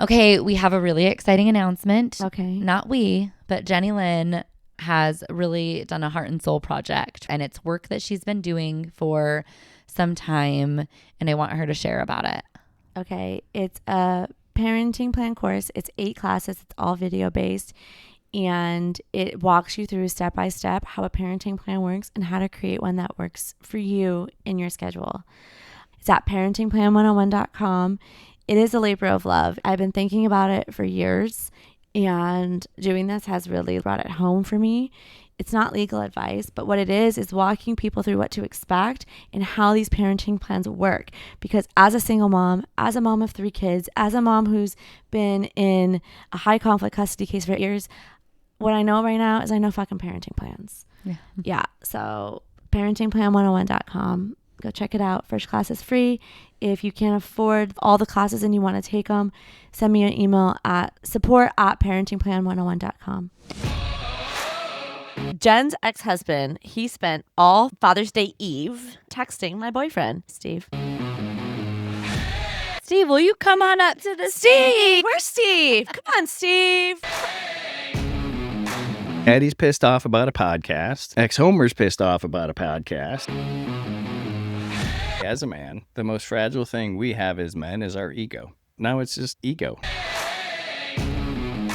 Okay, we have a really exciting announcement. Okay. Not we, but Jenny Lynn has really done a heart and soul project, and it's work that she's been doing for some time, and I want her to share about it. Okay. It's a parenting plan course. It's 8 classes. It's all video based, and it walks you through step by step how a parenting plan works and how to create one that works for you in your schedule. It's at parentingplan101.com. It is a labor of love. I've been thinking about it for years, and doing this has really brought it home for me. It's not legal advice, but what it is walking people through what to expect and how these parenting plans work. Because as a single mom, as a mom of 3 kids, as a mom who's been in a high conflict custody case for years, what I know right now is I know fucking parenting plans. Yeah. So parentingplan101.com. Go check it out. First class is free. If you can't afford all the classes and you want to take them, send me an email at support@parentingplan101.com. Jen's ex-husband, he spent all Father's Day Eve texting my boyfriend, Steve. Steve, will you come on up to the Steve! Where's Steve? Come on, Steve. Eddie's pissed off about a podcast. Ex-Homer's pissed off about a podcast. As a man, the most fragile thing we have as men is our ego. Now it's just ego.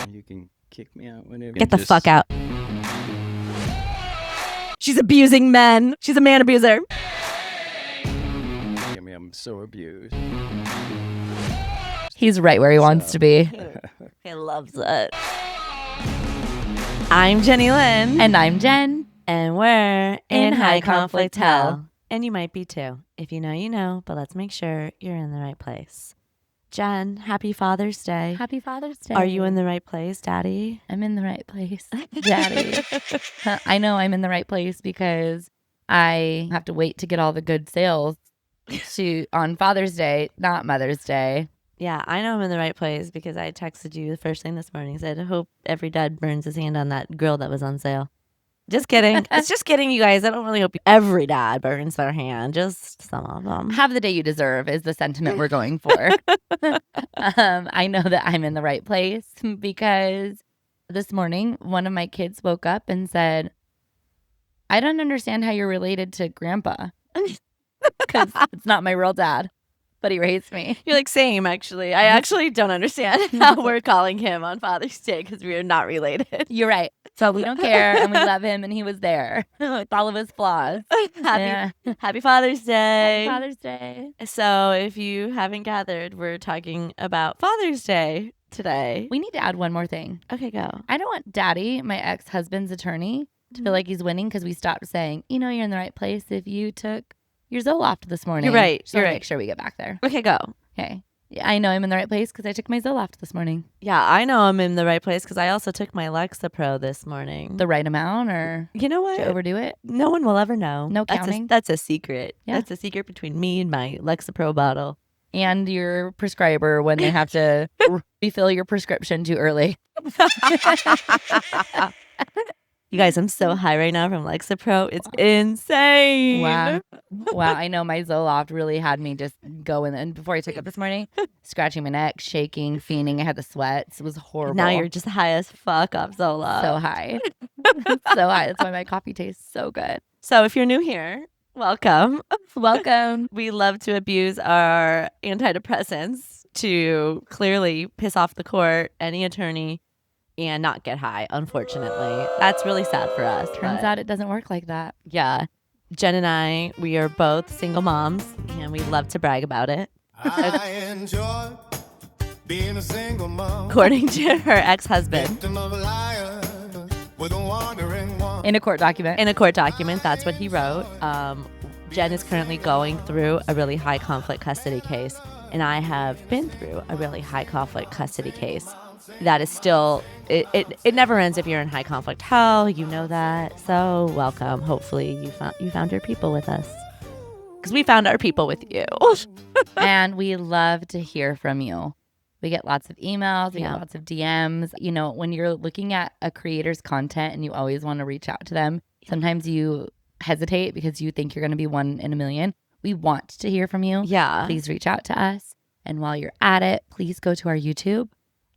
You can kick me out whenever. Get the fuck out. She's abusing men. She's a man abuser. I'm so abused. He's right where he wants to be. He loves it. I'm Jenny Lynn. And I'm Jen. And we're in High High Conflict Conflict Hell. And you might be too. If you know, you know. But let's make sure you're in the right place. Jen, happy Father's Day. Happy Father's Day. Are you in the right place, Daddy? I'm in the right place, Daddy. I know I'm in the right place because I have to wait to get all the good sales on Father's Day, not Mother's Day. Yeah, I know I'm in the right place because I texted you the first thing this morning. Said, I hope every dad burns his hand on that grill that was on sale. Just kidding. It's just kidding, you guys. I don't really hope every dad burns their hand. Just some of them. Have the day you deserve is the sentiment we're going for. I know that I'm in the right place because this morning, one of my kids woke up and said, I don't understand how you're related to Grandpa because it's not my real dad, but he raised me. You're like, same, actually. I actually don't understand how we're calling him on Father's Day because we are not related. You're right. So we don't care and we love him and he was there with all of his flaws. Happy Father's Day. Happy Father's Day. So if you haven't gathered, we're talking about Father's Day today. We need to add one more thing. Okay, go. I don't want Daddy, my ex-husband's attorney, to feel like he's winning because we stopped saying, you know, you're in the right place if you took your Zoloft this morning. You're right. So You're right. Make sure we get back there. Okay, go. Okay. Yeah, I know I'm in the right place because I took my Zoloft this morning. Yeah, I know I'm in the right place because I also took my Lexapro this morning. The right amount, or you know what? did you overdo it? No one will ever know. No counting? That's a secret. Yeah. That's a secret between me and my Lexapro bottle. And your prescriber when they have to refill your prescription too early. You guys, I'm so high right now from Lexapro. It's insane. Wow. Wow. I know my Zoloft really had me just going. And before I took it this morning, scratching my neck, shaking, fiending. I had the sweats. It was horrible. Now you're just high as fuck off Zoloft. So high. So high. That's why my coffee tastes so good. So if you're new here, welcome. Welcome. We love to abuse our antidepressants to clearly piss off the court, any attorney, and not get high, unfortunately. That's really sad for us. Turns out it doesn't work like that. Yeah. Jen and I, we are both single moms, and we love to brag about it. I enjoy being a single mom. According to her ex-husband. Victim of a liar with a wandering one. In a court document. In a court document, that's what he wrote. Jen is currently going through a really high conflict custody case, and I have been through a really high conflict custody case. That is still, it never ends if you're in high conflict hell. You know that. So welcome. Hopefully you found your people with us. Because we found our people with you. And we love to hear from you. We get lots of emails. We get lots of DMs. You know, when you're looking at a creator's content and you always want to reach out to them, sometimes you hesitate because you think you're going to be one in a million. We want to hear from you. Yeah. Please reach out to us. And while you're at it, please go to our YouTube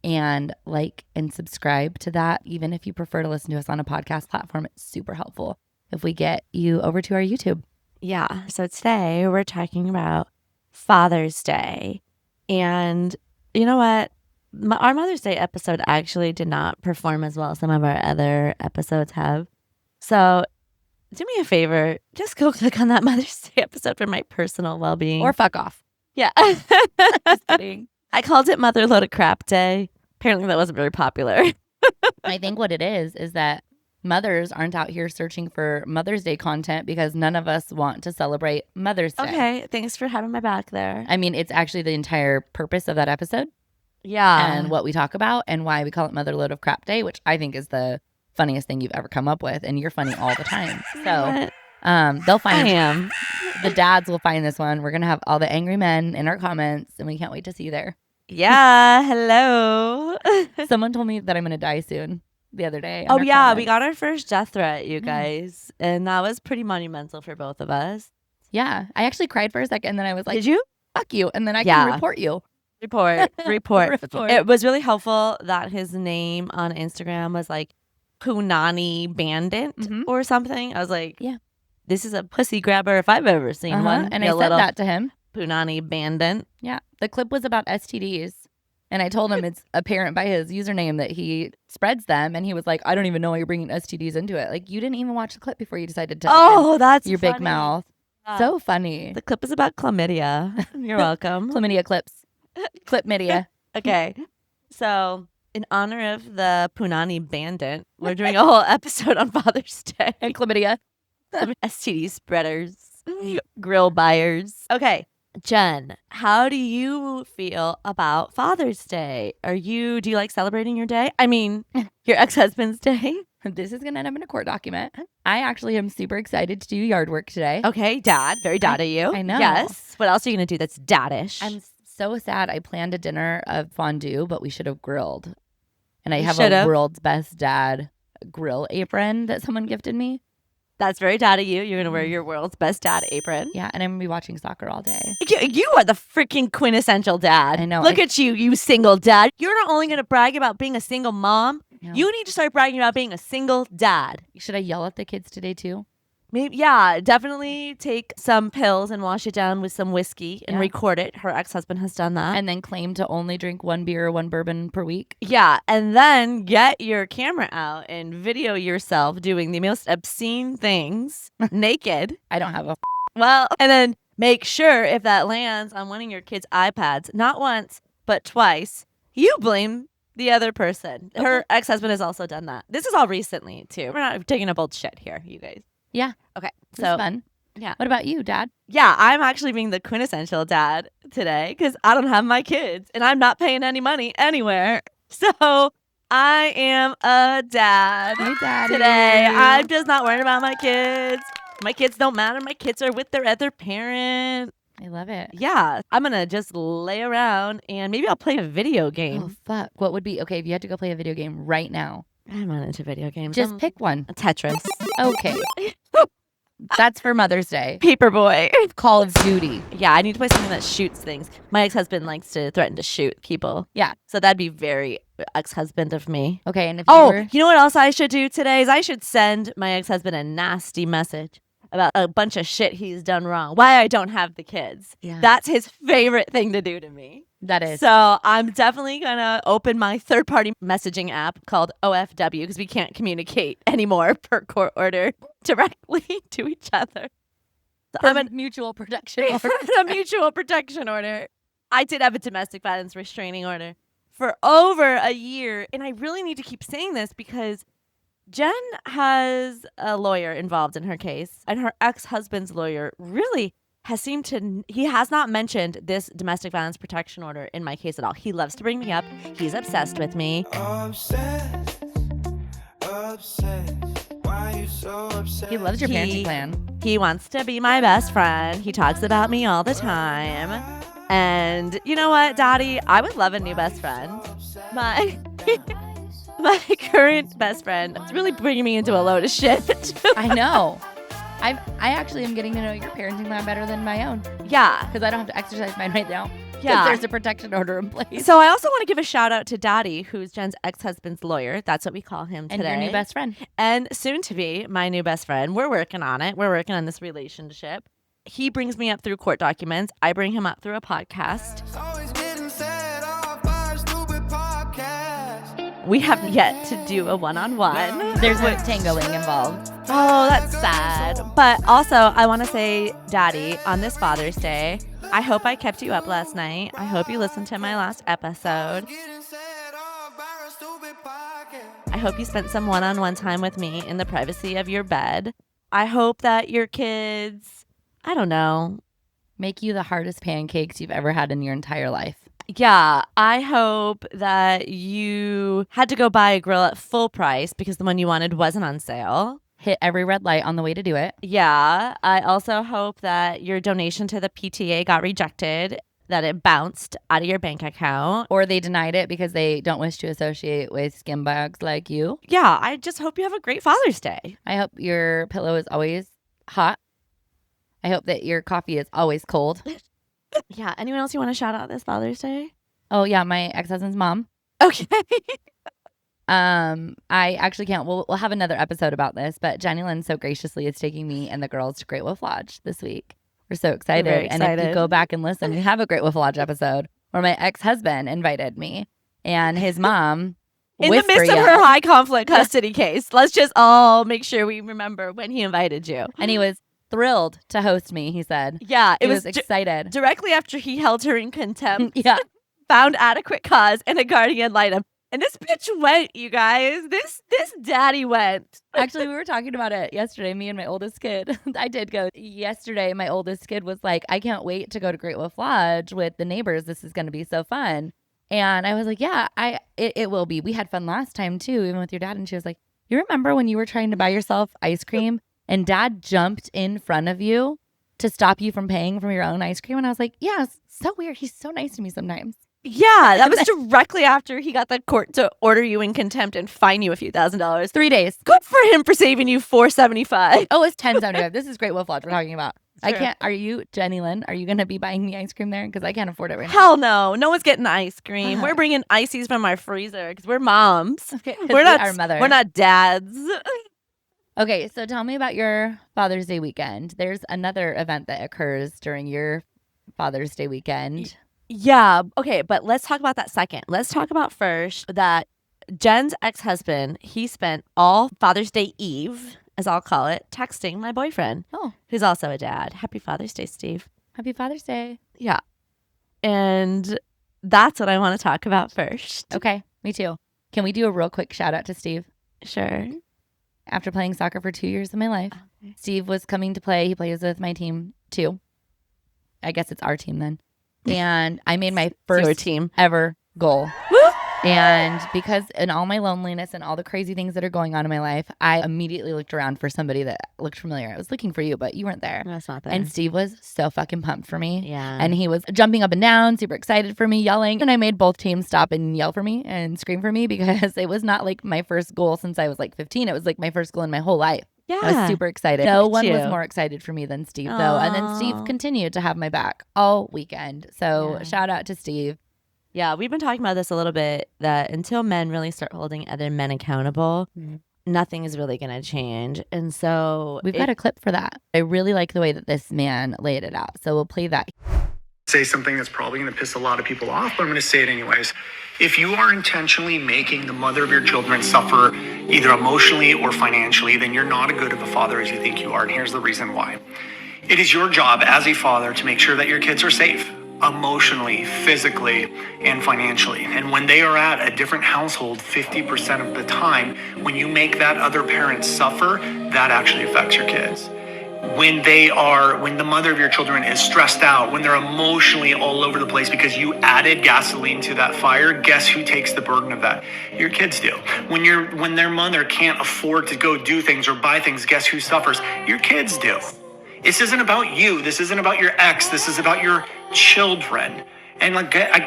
and like and subscribe to that. Even if you prefer to listen to us on a podcast platform, it's super helpful if we get you over to our YouTube. Yeah. So today we're talking about Father's Day. And you know what? Our Mother's Day episode actually did not perform as well as some of our other episodes have. So do me a favor, just go click on that Mother's Day episode for my personal well-being. Or fuck off. Yeah. Just kidding. I called it Mother Load of Crap Day. Apparently that wasn't very popular. I think what it is that mothers aren't out here searching for Mother's Day content because none of us want to celebrate Mother's Day. Okay, thanks for having my back there. I mean, it's actually the entire purpose of that episode. Yeah. And what we talk about and why we call it Mother Load of Crap Day, which I think is the funniest thing you've ever come up with. And you're funny all the time. So they'll find I am. The dads will find this one. We're going to have all the angry men in our comments and we can't wait to see you there. Yeah. Hello. Someone told me that I'm going to die soon the other day. Oh, yeah. We got our first death threat, you guys. And that was pretty monumental for both of us. Yeah. I actually cried for a second and then I was like, Did you? fuck you. And then I Yeah. can report you. Report. Report. It was really helpful that his name on Instagram was like Punani Bandit or something. I was like, Yeah. This is a pussy grabber if I've ever seen one. And You I said little that to him. Punani Bandit. Yeah. The clip was about STDs. And I told him it's apparent by his username that he spreads them. And he was like, I don't even know why you're bringing STDs into it. Like, you didn't even watch the clip before you decided to Oh, that's your funny. big mouth. Yeah. So funny. The clip is about chlamydia. You're welcome. Chlamydia clips. Clipmedia. Okay. So, in honor of the Punani Bandit, we're doing a whole episode on Father's Day. And chlamydia. STD spreaders, grill buyers. Okay. Jen, how do you feel about Father's Day? Do you like celebrating your day? I mean, your ex-husband's day? This is going to end up in a court document. I actually am super excited to do yard work today. Okay, dad. Very dad of you. I know. Yes. What else are you going to do that's daddish? I'm so sad. I planned a dinner of fondue, but we should have grilled. And I You have should've. a world's best dad grill apron that someone gifted me. That's very dad of you. You're going to wear your world's best dad apron. Yeah, and I'm going to be watching soccer all day. You are the freaking quintessential dad. I know. Look at you, you single dad. You're not only going to brag about being a single mom. Yeah. You need to start bragging about being a single dad. Should I yell at the kids today too? Maybe, yeah, definitely take some pills and wash it down with some whiskey and Yeah. record it. Her ex-husband has done that. And then claim to only drink one beer or one bourbon per week? Yeah, and then get your camera out and video yourself doing the most obscene things naked. I don't have a Well, and then make sure if that lands on one of your kids' iPads, not once, but twice, you blame the other person. Her ex-husband has also done that. This is all recently, too. We're not taking up old shit here, you guys. Yeah. Okay, This so is fun. yeah. What about you, Dad? Yeah, I'm actually being the quintessential dad today because I don't have my kids and I'm not paying any money anywhere. So I am a dad Hey, Daddy. today. I'm just not worrying about my kids. My kids don't matter. My kids are with their other parent. I love it. Yeah, I'm going to just lay around and maybe I'll play a video game. Oh, fuck. What would be, okay, if you had to go play a video game right now, I'm not into video games. just I'm pick one. Tetris. Okay. That's for Mother's Day. Paperboy. Call of Duty. Yeah, I need to play something that shoots things. My ex-husband likes to threaten to shoot people. Yeah. So that'd be very ex-husband of me. Okay, and if Oh, you were, you know what else I should do today is I should send my ex-husband a nasty message about a bunch of shit he's done wrong. Why I don't have the kids. Yeah. That's his favorite thing to do to me. that is. So I'm definitely going to open my third-party messaging app called OFW because we can't communicate anymore per court order directly to each other. So for I'm a mutual protection. a mutual protection order. I did have a domestic violence restraining order for over a year. And I really need to keep saying this because Jen has a lawyer involved in her case, and her ex-husband's lawyer really has seemed to, he has not mentioned this domestic violence protection order in my case at all. He loves to bring me up. He's obsessed with me. Obsessed, obsessed. Why you so obsessed? He loves your He- parenting plan. He wants to be my best friend. He talks about me all the time. And you know what, Daddy? I would love a new best friend. My my current best friend is really bringing me into a load of shit. I know. I actually am getting to know your parenting plan better than my own Yeah. because I don't have to exercise mine right now. Yeah. there's a protection order in place. So I also want to give a shout out to Daddy, who's Jen's ex-husband's lawyer. That's what we call him today. And your new best friend. And soon to be my new best friend. We're working on it. We're working on this relationship. He brings me up through court documents. I bring him up through a podcast. We have yet to do a one-on-one. There's no tangoing involved. Oh, that's sad. But also, I want to say, Daddy, on this Father's Day, I hope I kept you up last night. I hope you listened to my last episode. I hope you spent some one-on-one time with me in the privacy of your bed. I hope that your kids, I don't know. Make you the hardest pancakes you've ever had in your entire life. Yeah, I hope that you had to go buy a grill at full price because the one you wanted wasn't on sale. Hit every red light on the way to do it. Yeah, I also hope that your donation to the PTA got rejected, that it bounced out of your bank account. Or they denied it because they don't wish to associate with skimbags like you. Yeah, I just hope you have a great Father's Day. I hope your pillow is always hot. I hope that your coffee is always cold. Yeah, anyone else you want to shout out this Father's Day? Oh, yeah, my ex-husband's mom. Okay. I actually can't. We'll have another episode about this, but Jenny Lynn so graciously is taking me and the girls to Great Wolf Lodge this week. We're so excited. We're very And if you excited. go back and listen, we have a Great Wolf Lodge episode where my ex-husband invited me and his mom In the midst of her high conflict custody case, let's just all make sure we remember when he invited you. And he was thrilled to host me, he said. Yeah, He was excited. Directly after he held her in contempt, Yeah. found adequate cause, and a guardian litem. And this bitch went, you guys. This daddy went. Actually, we were talking about it yesterday, me and my oldest kid. I did go yesterday. My oldest kid was like, I can't wait to go to Great Wolf Lodge with the neighbors. This is going to be so fun. And I was like, yeah, it will be. We had fun last time too, even with your dad. And she was like, you remember when you were trying to buy yourself ice cream and dad jumped in front of you to stop you from paying for your own ice cream? And I was like, yeah, it's so weird. He's so nice to me sometimes. Yeah, that was directly after he got the court to order you in contempt and fine you a few $1,000s. 3 days. Good for him for saving you $475. Oh, it's $10.75. This is Great Wolf Lodge we're talking about. I True. can't. Are you, Jenny Lynn? Are you going to be buying me ice cream there? Because I can't afford it right now. Hell no. No one's getting ice cream. We're bringing ices from our freezer because we're moms. We're not our mother. We're not dads. Okay, so tell me about your Father's Day weekend. There's another event that occurs during your Father's Day weekend. Yeah. Okay, but let's talk about that second. Let's talk about first that Jen's ex-husband, he spent all Father's Day Eve, as I'll call it, texting my boyfriend, who's also a dad. Happy Father's Day, Steve. Happy Father's Day. Yeah. And that's what I want to talk about first. Okay, me too. Can we do a real quick shout out to Steve? Sure. After playing soccer for 2 years of my life, Steve was coming to play. He plays with my team too. I guess it's our team then. And I made my first team ever goal. Woo! And because in all my loneliness and all the crazy things that are going on in my life, I immediately looked around for somebody that looked familiar. I was looking for you, but you weren't there. That's not there. And Steve was so fucking pumped for me. Yeah. And he was jumping up and down, super excited for me, yelling. And I made both teams stop and yell for me and scream for me because it was not like my first goal since I was like 15. It was like my first goal in my whole life. Yeah. I was super excited. No one was you. more excited for me than Steve, though. And then Steve continued to have my back all weekend. So shout out to Steve. Yeah, we've been talking about this a little bit, that until men really start holding other men accountable, nothing is really going to change. And so We've got a clip for that. I really like the way that this man laid it out. So we'll play that. Say something that's probably going to piss a lot of people off, but I'm going to say it anyways. If you are intentionally making the mother of your children suffer either emotionally or financially, then you're not as good of a father as you think you are. And here's the reason why. It is your job as a father to make sure that your kids are safe, emotionally, physically, and financially. And when they are at a different household 50% of the time, when you make that other parent suffer, that actually affects your kids. When the mother of your children is stressed out, when they're emotionally all over the place because you added gasoline to that fire, guess who takes the burden of that? Your kids do. When their mother can't afford to go do things or buy things, guess who suffers? Your kids do. This isn't about you. This isn't about your ex. This is about your children. And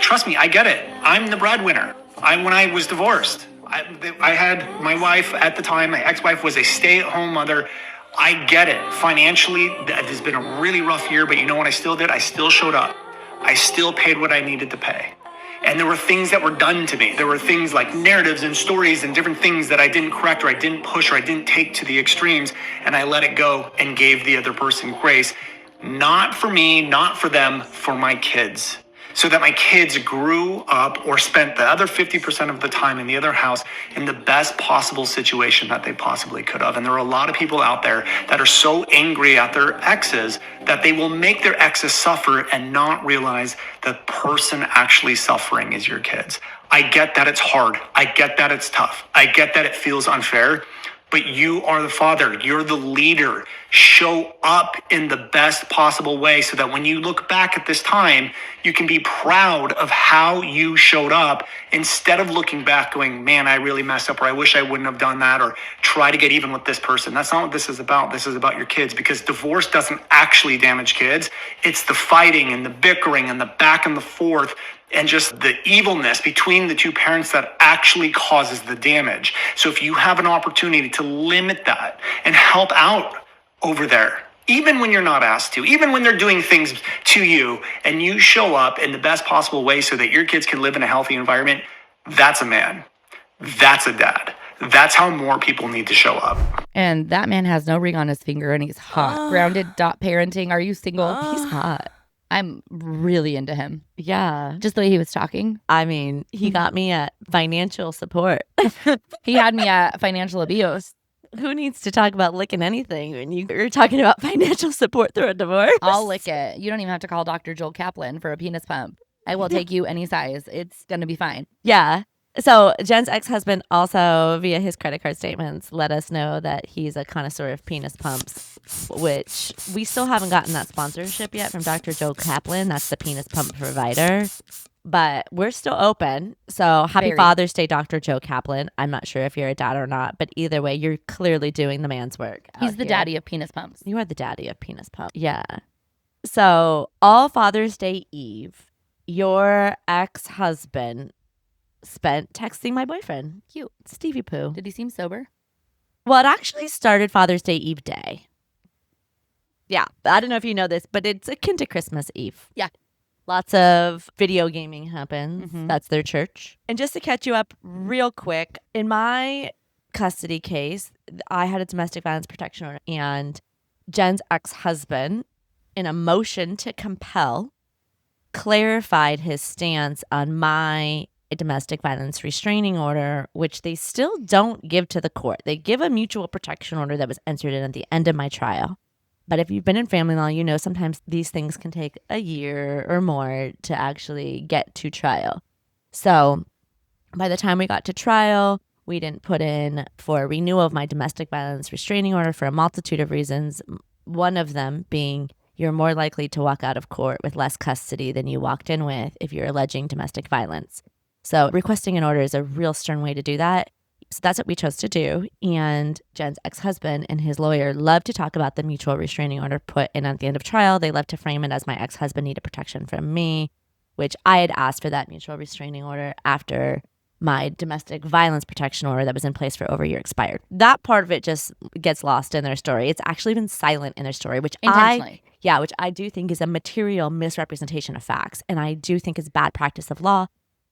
trust me, I get it. I'm the breadwinner. When I was divorced, I had my wife at the time, my ex-wife was a stay-at-home mother. I get it. Financially, that has been a really rough year, but you know what I still did? I still showed up. I still paid what I needed to pay. And there were things that were done to me. There were things like narratives and stories and different things that I didn't correct or I didn't push or I didn't take to the extremes. And I let it go and gave the other person grace. Not for me, not for them, for my kids. So that my kids grew up or spent the other 50% of the time in the other house in the best possible situation that they possibly could have. And there are a lot of people out there that are so angry at their exes that they will make their exes suffer and not realize the person actually suffering is your kids. I get that it's hard. I get that it's tough. I get that it feels unfair. But you are the father. You're the leader. Show up in the best possible way so that when you look back at this time, you can be proud of how you showed up instead of looking back going, man, I really messed up, or I wish I wouldn't have done that, or try to get even with this person. That's not what this is about. This is about your kids, because divorce doesn't actually damage kids. It's the fighting and the bickering and the back and the forth and just the evilness between the two parents that actually causes the damage. So if you have an opportunity to limit that and help out over there, even when you're not asked to, even when they're doing things to you, and you show up in the best possible way so that your kids can live in a healthy environment, that's a man. That's a dad. That's how more people need to show up. And that man has no ring on his finger and he's hot. Grounded dot parenting. Are you single? He's hot. I'm really into him. Yeah. Just the way he was talking. I mean, he got me at financial support. He had me at financial abuse. Who needs to talk about licking anything when you're talking about financial support through a divorce? I'll lick it. You don't even have to call Dr. Joel Kaplan for a penis pump. I will take you any size. It's going to be fine. Yeah. So Jen's ex-husband also, via his credit card statements, let us know that he's a connoisseur of penis pumps, which we still haven't gotten that sponsorship yet from Dr. Joe Kaplan. That's the penis pump provider. But we're still open. So happy Very. Father's Day, Dr. Joe Kaplan. I'm not sure if you're a dad or not, but either way, you're clearly doing the man's work. He's the daddy of penis pumps. You are the daddy of penis pump. Yeah. So all Father's Day Eve, your ex-husband spent texting my boyfriend. Cute. Stevie Poo. Did he seem sober? Well, it actually started Father's Day Eve day. Yeah. I don't know if you know this, but it's akin to Christmas Eve. Yeah. Lots of video gaming happens. Mhm. That's their church. And just to catch you up real quick, in my custody case, I had a domestic violence protection order, and Jen's ex-husband, in a motion to compel, clarified his stance on my domestic violence restraining order, which they still don't give to the court. They give a mutual protection order that was entered in at the end of my trial. But if you've been in family law, you know sometimes these things can take a year or more to actually get to trial. So by the time we got to trial, we didn't put in for renewal of my domestic violence restraining order for a multitude of reasons. One of them being you're more likely to walk out of court with less custody than you walked in with if you're alleging domestic violence. So requesting an order is a real stern way to do that. So that's what we chose to do. And Jen's ex-husband and his lawyer love to talk about the mutual restraining order put in at the end of trial. They love to frame it as my ex-husband needed protection from me, which I had asked for that mutual restraining order after my domestic violence protection order that was in place for over a year expired. That part of it just gets lost in their story. It's actually been silent in their story, which Intentionally. which I do think is a material misrepresentation of facts. And I do think is bad practice of law,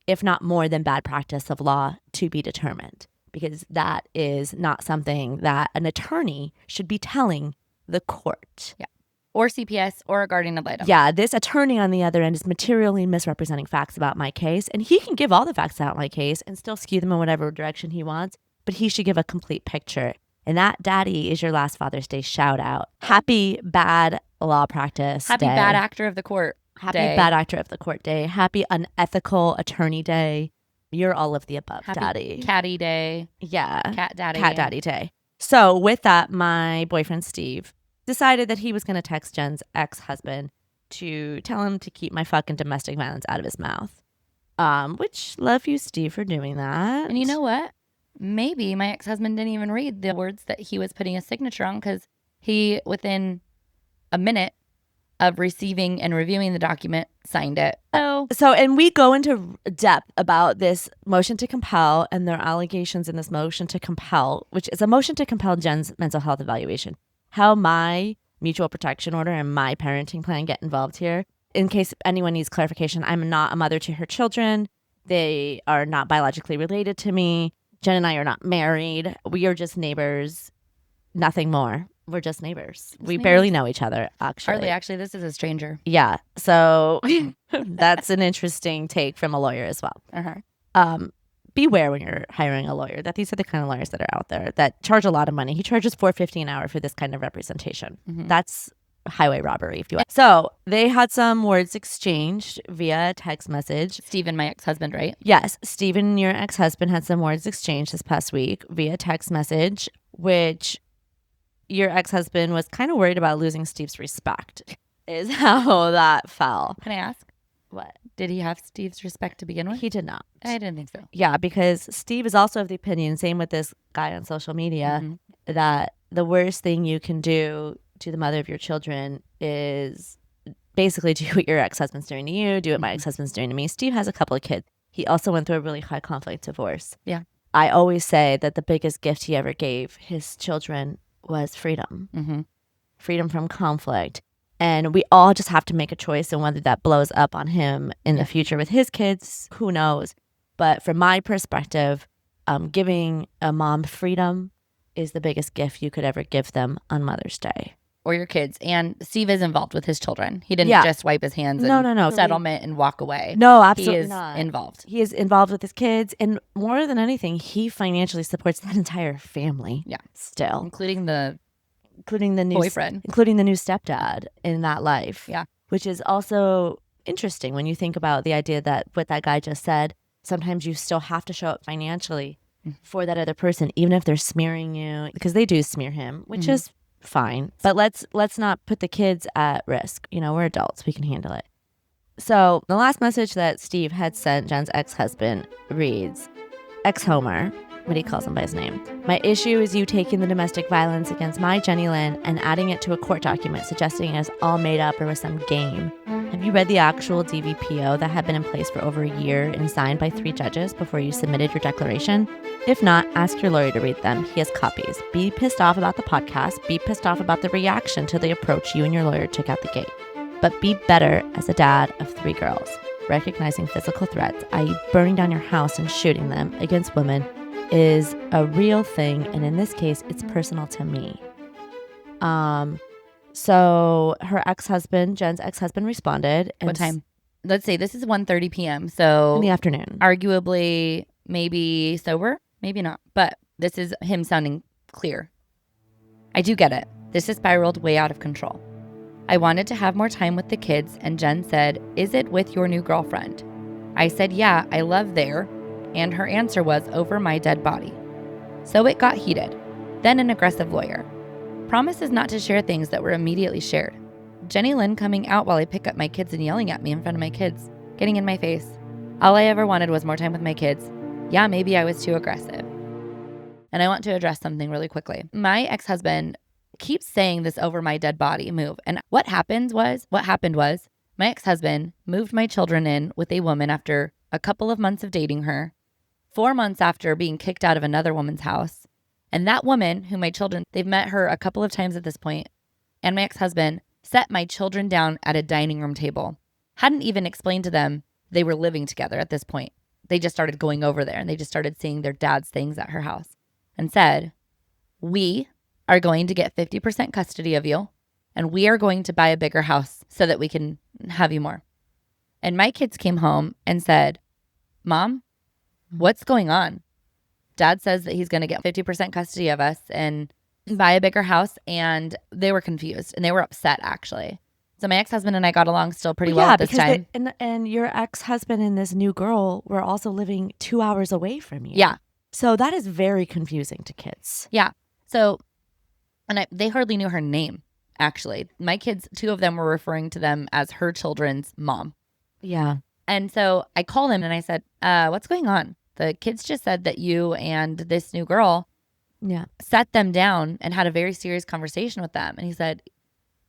if not more than bad practice of law, to be determined. Because that is not something that an attorney should be telling the court. Yeah. Or CPS or a guardian ad litem. Yeah, this attorney on the other end is materially misrepresenting facts about my case. And he can give all the facts about my case and still skew them in whatever direction he wants. But he should give a complete picture. And that, Daddy, is your last Father's Day shout out. Happy bad law practice Happy day. bad actor of the court Happy day. bad actor of the court day. Happy unethical attorney day. You're all of the above, Happy Daddy. catty day. Yeah. Cat daddy. Cat Daddy Day. So with that, my boyfriend Steve decided that he was going to text Jen's ex-husband to tell him to keep my fucking domestic violence out of his mouth. Which, love you, Steve, for doing that. And you know what? Maybe my ex-husband didn't even read the words that he was putting his signature on, because he, within a minute of receiving and reviewing the document, signed it. Oh, So, and we go into depth about this motion to compel and their allegations in this motion to compel, which is a motion to compel Jen's mental health evaluation. How my mutual protection order and my parenting plan get involved here in case anyone needs clarification, I'm not a mother to her children. They are not biologically related to me. Jen and I are not married. We are just neighbors, nothing more. We're just neighbors. We barely know each other, actually. Hardly. Actually, this is a stranger. Yeah. So that's an interesting take from a lawyer as well. Beware when you're hiring a lawyer that these are the kind of lawyers that are out there that charge a lot of money. He charges $4.50 an hour for this kind of representation. That's highway robbery, if you will. So they had some words exchanged via text message. Stephen, my ex-husband, right? Yes. Stephen, your ex-husband, had some words exchanged this past week via text message, which your ex-husband was kind of worried about losing Steve's respect, is how that fell. Can I ask? What? Did he have Steve's respect to begin with? He did not. I didn't think so. Yeah, because Steve is also of the opinion, same with this guy on social media, that the worst thing you can do to the mother of your children is basically do what your ex-husband's doing to you, do what my ex-husband's doing to me. Steve has a couple of kids. He also went through a really high conflict divorce. Yeah. I always say that the biggest gift he ever gave his children was freedom. Freedom from conflict. And we all just have to make a choice, and whether that blows up on him in the future with his kids, who knows? But from my perspective, giving a mom freedom is the biggest gift you could ever give them on Mother's Day. Or your kids. And Steve is involved with his children. He didn't Yeah. just wipe his hands and No. settlement and walk away. No, absolutely He is not. involved. He is involved with his kids, and more than anything, he financially supports that entire family. Yeah. Still, Including the including the new boyfriend. including the new stepdad in that life. Yeah. Which is also interesting when you think about the idea that what that guy just said, sometimes you still have to show up financially for that other person, even if they're smearing you, because they do smear him, which is fine. But let's not put the kids at risk. You know, we're adults. We can handle it. So the last message that Steve had sent Jen's ex-husband reads, ex-Homer, what he calls him by his name. My issue is you taking the domestic violence against my Jenny Lynn and adding it to a court document suggesting it's all made up or was some game. Have you read the actual DVPO that had been in place for over a year and signed by 3 judges before you submitted your declaration? If not, ask your lawyer to read them. He has copies. Be pissed off about the podcast. Be pissed off about the reaction to the approach you and your lawyer took out the gate. But be better as a dad of 3 girls. Recognizing physical threats, i.e. burning down your house and shooting them against women, is a real thing, and in this case, it's personal to me. So her ex-husband, Jen's ex-husband, responded. And What time? Let's say this is 1:30 p.m. So in the afternoon. arguably maybe sober, maybe not. But this is him sounding clear. I do get it. This has spiraled way out of control. I wanted to have more time with the kids, and Jen said, "Is it with your new girlfriend?" I said, "Yeah, I love there." And her answer was, "Over my dead body." So it got heated. Then an aggressive lawyer. Promises not to share things that were immediately shared. Jenny Lynn coming out while I pick up my kids and yelling at me in front of my kids, getting in my face. All I ever wanted was more time with my kids. Yeah, maybe I was too aggressive. And I want to address something really quickly. My ex-husband keeps saying this "over my dead body" move. And what happened was my ex-husband moved my children in with a woman after a couple of months of dating her, 4 months after being kicked out of another woman's house. And that woman, who my children, they've met her a couple of times at this point, and my ex-husband set my children down at a dining room table. Hadn't even explained to them they were living together at this point. They just started going over there, and they just started seeing their dad's things at her house, and said, "We are going to get 50% custody of you, and we are going to buy a bigger house so that we can have you more." And my kids came home and said, "Mom, what's going on? Dad says that he's going to get 50% custody of us and buy a bigger house." And they were confused and they were upset, actually. So my ex-husband and I got along still pretty well at this time. And your ex-husband and this new girl were also living 2 hours away from you. Yeah. So that is very confusing to kids. Yeah. So, and they hardly knew her name, actually. My kids, 2 of them were referring to them as her children's mom. Yeah. And so I called him and I said, "What's going on? The kids just said that you and this new girl sat them down and had a very serious conversation with them." And he said,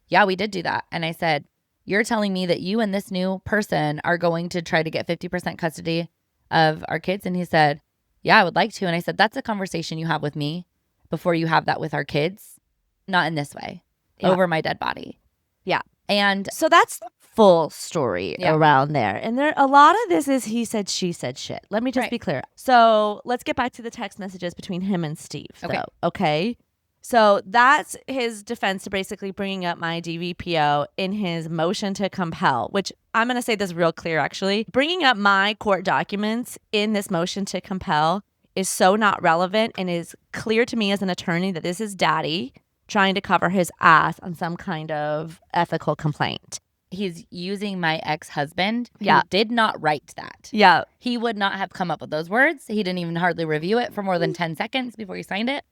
"Yeah, we did do that." And I said, "You're telling me that you and this new person are going to try to get 50% custody of our kids?" And he said, "Yeah, I would like to." And I said, "That's a conversation you have with me before you have that with our kids. Not in this way, over my dead body." Yeah. And So that's full story around there. And a lot of this is he said, she said shit. Let me just be clear. So let's get back to the text messages between him and Steve, though. Okay. So that's his defense to basically bringing up my DVPO in his motion to compel, which I'm going to say this real clear, actually. Bringing up my court documents in this motion to compel is so not relevant and is clear to me as an attorney that this is daddy trying to cover his ass on some kind of ethical complaint. He's using my ex-husband who did not write that. Yeah. He would not have come up with those words. He didn't even hardly review it for more than 10 seconds before he signed it.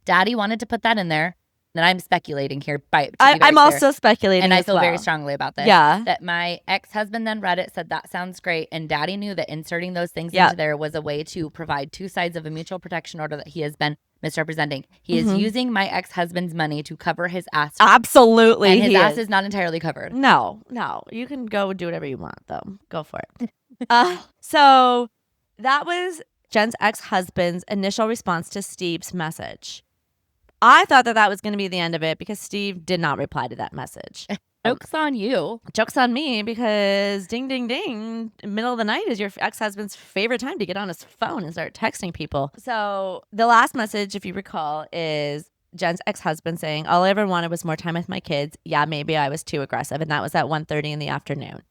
Daddy wanted to put that in there. And I'm speculating here. I'm also speculating and I feel well. very strongly about this. Yeah. That my ex-husband then read it, said that sounds great. And Daddy knew that inserting those things into there was a way to provide two sides of a mutual protection order that he has been misrepresenting. He is using my ex-husband's money to cover his ass. Absolutely. And his ass is not entirely covered. No. You can go do whatever you want, though. Go for it. So that was Jen's ex-husband's initial response to Steve's message. I thought that was going to be the end of it because Steve did not reply to that message. Joke's on you. Joke's on me because ding, ding, ding, middle of the night is your ex-husband's favorite time to get on his phone and start texting people. So the last message, if you recall, is Jen's ex-husband saying, all I ever wanted was more time with my kids. Yeah, maybe I was too aggressive. And that was at 1:30 in the afternoon.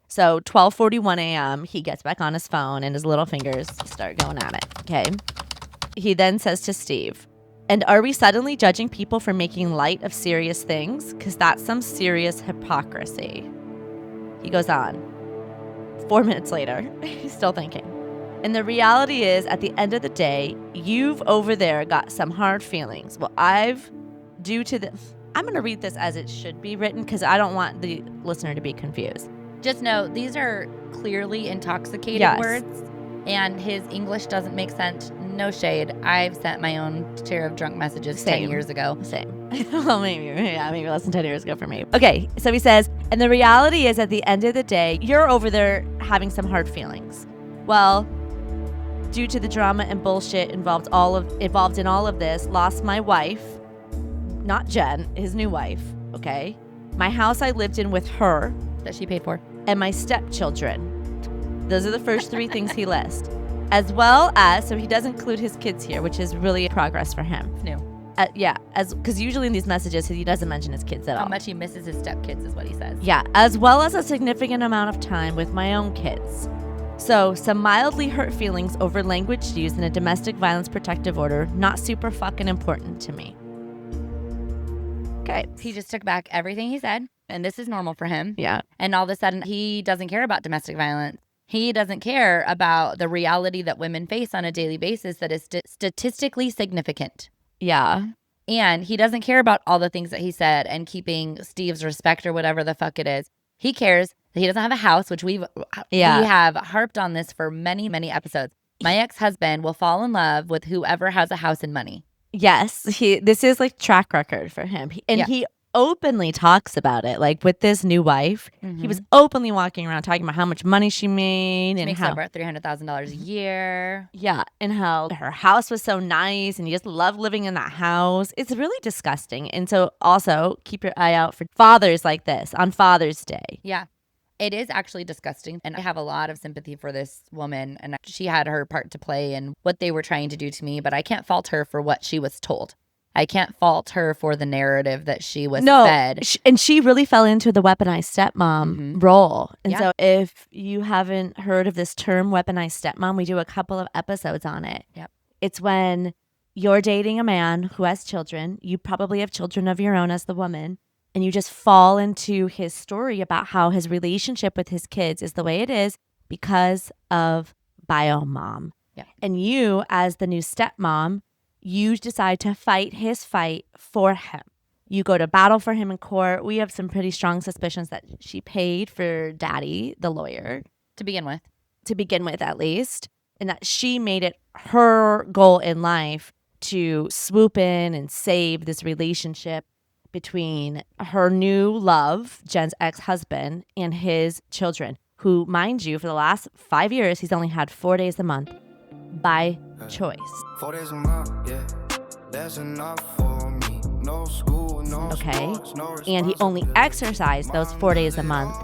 So 12:41 a.m., he gets back on his phone and his little fingers start going at it. Okay. He then says to Steve, and are we suddenly judging people for making light of serious things? Because that's some serious hypocrisy. He goes on. 4 minutes later, he's still thinking. And the reality is, at the end of the day, you've over there got some hard feelings. Well, I'm going to read this as it should be written because I don't want the listener to be confused. Just know, these are clearly intoxicated words. And his English doesn't make sense. No shade. I've sent my own share of drunk messages 10 years ago. Same. Well, maybe less than 10 years ago for me. Okay, so he says, and the reality is at the end of the day, you're over there having some hard feelings. Well, due to the drama and bullshit involved in all of this, lost my wife, not Jen, his new wife, okay? My house I lived in with her. That she paid for. And my stepchildren. Those are the first three things he lists. As well as, so he doesn't include his kids here, which is really progress for him. It's new. Because usually in these messages, he doesn't mention his kids at all. How much he misses his stepkids is what he says. Yeah, as well as a significant amount of time with my own kids. So some mildly hurt feelings over language used in a domestic violence protective order, not super fucking important to me. Okay. He just took back everything he said, and this is normal for him. Yeah. And all of a sudden, he doesn't care about domestic violence. He doesn't care about the reality that women face on a daily basis that is statistically significant. Yeah. And he doesn't care about all the things that he said and keeping Steve's respect or whatever the fuck it is. He cares that he doesn't have a house, which we have harped on this for many, many episodes. My ex-husband will fall in love with whoever has a house and money. Yes. This is like track record for him. He openly talks about it, like with this new wife. He was openly walking around talking about how much money she made. She and makes how over $300,000 a year. Yeah, and how her house was so nice and you just love living in that house. It's really disgusting. And so also keep your eye out for fathers like this on Father's Day. Yeah, it is actually disgusting. And I have a lot of sympathy for this woman. And she had her part to play in what they were trying to do to me. But I can't fault her for what she was told. I can't fault her for the narrative that she was fed. And she really fell into the weaponized stepmom role. And so if you haven't heard of this term, weaponized stepmom, we do a couple of episodes on it. Yep. It's when you're dating a man who has children. You probably have children of your own as the woman. And you just fall into his story about how his relationship with his kids is the way it is because of bio mom. Yeah. And you, as the new stepmom, you decide to fight his fight for him. You go to battle for him in court. We have some pretty strong suspicions that she paid for Daddy, the lawyer. To begin with. To begin with, at least. And that she made it her goal in life to swoop in and save this relationship between her new love, Jen's ex-husband, and his children, who, mind you, for the last 5 years, he's only had 4 days a month by choice. 4 days a month, yeah, that's enough for me. Okay? And he only exercised those 4 days a month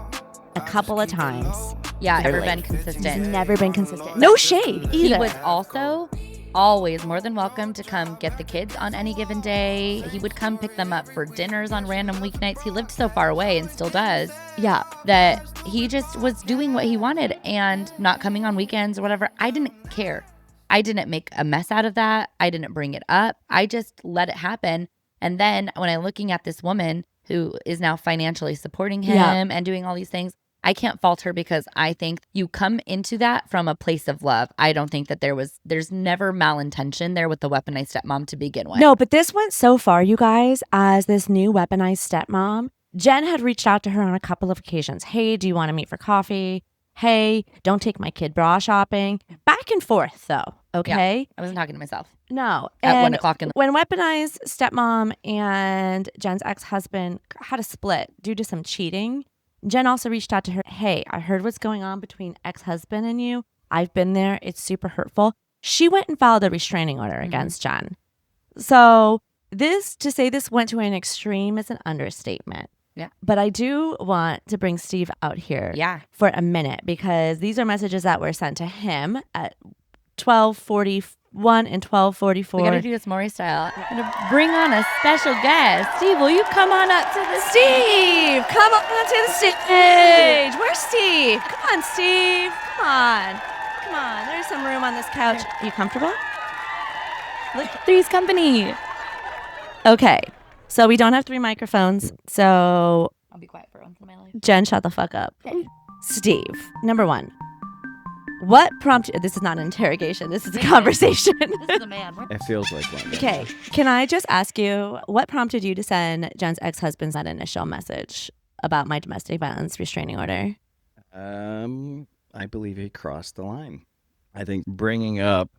a couple of times. Yeah, never Really. been consistent. He's never been consistent. No shade He either. was also always more than welcome to come get the kids on any given day. He would come pick them up for dinners on random weeknights. He lived so far away and still does Yeah. that he just was doing what he wanted and not coming on weekends or whatever. I didn't care. I didn't make a mess out of that. I didn't bring it up. I just let it happen. And then when I'm looking at this woman who is now financially supporting him Yeah. and doing all these things, I can't fault her because I think you come into that from a place of love. I don't think that there's never malintention there with the weaponized stepmom to begin with. No, but this went so far, you guys, as this new weaponized stepmom. Jen had reached out to her on a couple of occasions. Hey, do you want to meet for coffee? Hey, don't take my kid bra shopping. Back and forth, though. Okay. I wasn't talking to myself. No. At 1 And o'clock in the when weaponized stepmom and Jen's ex-husband had a split due to some cheating, Jen also reached out to her. Hey, I heard what's going on between ex-husband and you. I've been there. It's super hurtful. She went and filed a restraining order against Jen. So to say this went to an extreme is an understatement. Yeah. But I do want to bring Steve out here Yeah. for a minute because these are messages that were sent to him at 12:41 and 12:44. We got to do this Maury style. I'm going to bring on a special guest. Steve, will you come on up to the Steve, come on to the stage. Where's Steve? Come on, Steve. Come on. Come on. There's some room on this couch. Are you comfortable? Look. Three's Company? Okay. So we don't have 3 microphones. So I'll be quiet for once in my life. Jen, shut the fuck up. Steve, number 1. What prompted, this is not an interrogation, this is a conversation. This is a man. It feels like one. Okay, can I just ask you, what prompted you to send Jen's ex-husband that initial message about my domestic violence restraining order? I believe he crossed the line. I think bringing up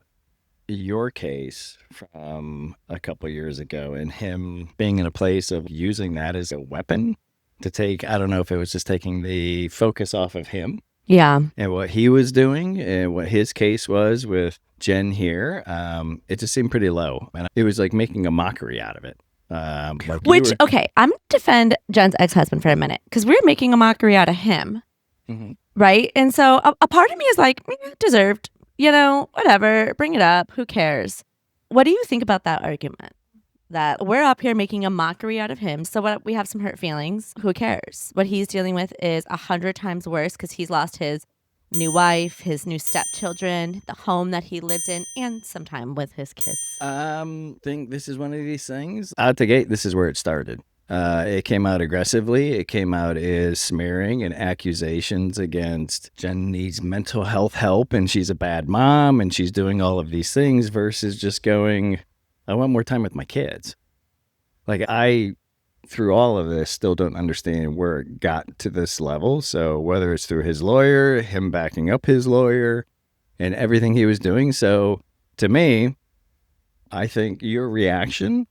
your case from a couple years ago and him being in a place of using that as a weapon to take, I don't know if it was just taking the focus off of him Yeah. and what he was doing and what his case was with Jen here, it just seemed pretty low. And it was like making a mockery out of it. Okay, I'm going to defend Jen's ex-husband for a minute because we're making a mockery out of him, right? And so a part of me is like, deserved, whatever, bring it up, who cares? What do you think about that argument? That we're up here making a mockery out of him, so what, we have some hurt feelings, who cares? What he's dealing with is 100 times worse because he's lost his new wife, his new stepchildren, the home that he lived in, and some time with his kids. Think this is one of these things. Out the gate, this is where it started. It came out aggressively. It came out as smearing and accusations against Jen needs mental health help and she's a bad mom and she's doing all of these things versus just going, I want more time with my kids. Like through all of this, still don't understand where it got to this level. So whether it's through his lawyer, him backing up his lawyer, and everything he was doing. So to me, I think your reaction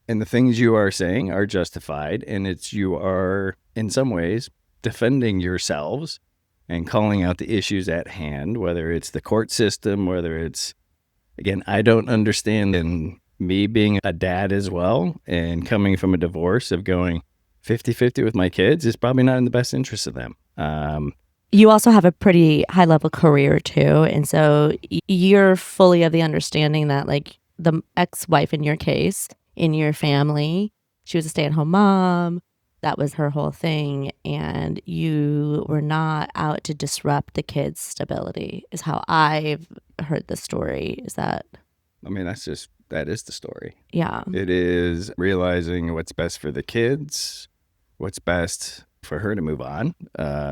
and the things you are saying are justified. And you are, in some ways, defending yourselves and calling out the issues at hand, whether it's the court system, whether it's, again, I don't understand, and me being a dad as well and coming from a divorce of going 50-50 with my kids is probably not in the best interest of them. You also have a pretty high level career too. And so you're fully of the understanding that like the ex-wife in your case, in your family, she was a stay-at-home mom. That was her whole thing. And you were not out to disrupt the kids' stability is how I've heard the story. Is that? I mean, that is the story. Yeah. It is realizing what's best for the kids, what's best for her to move on.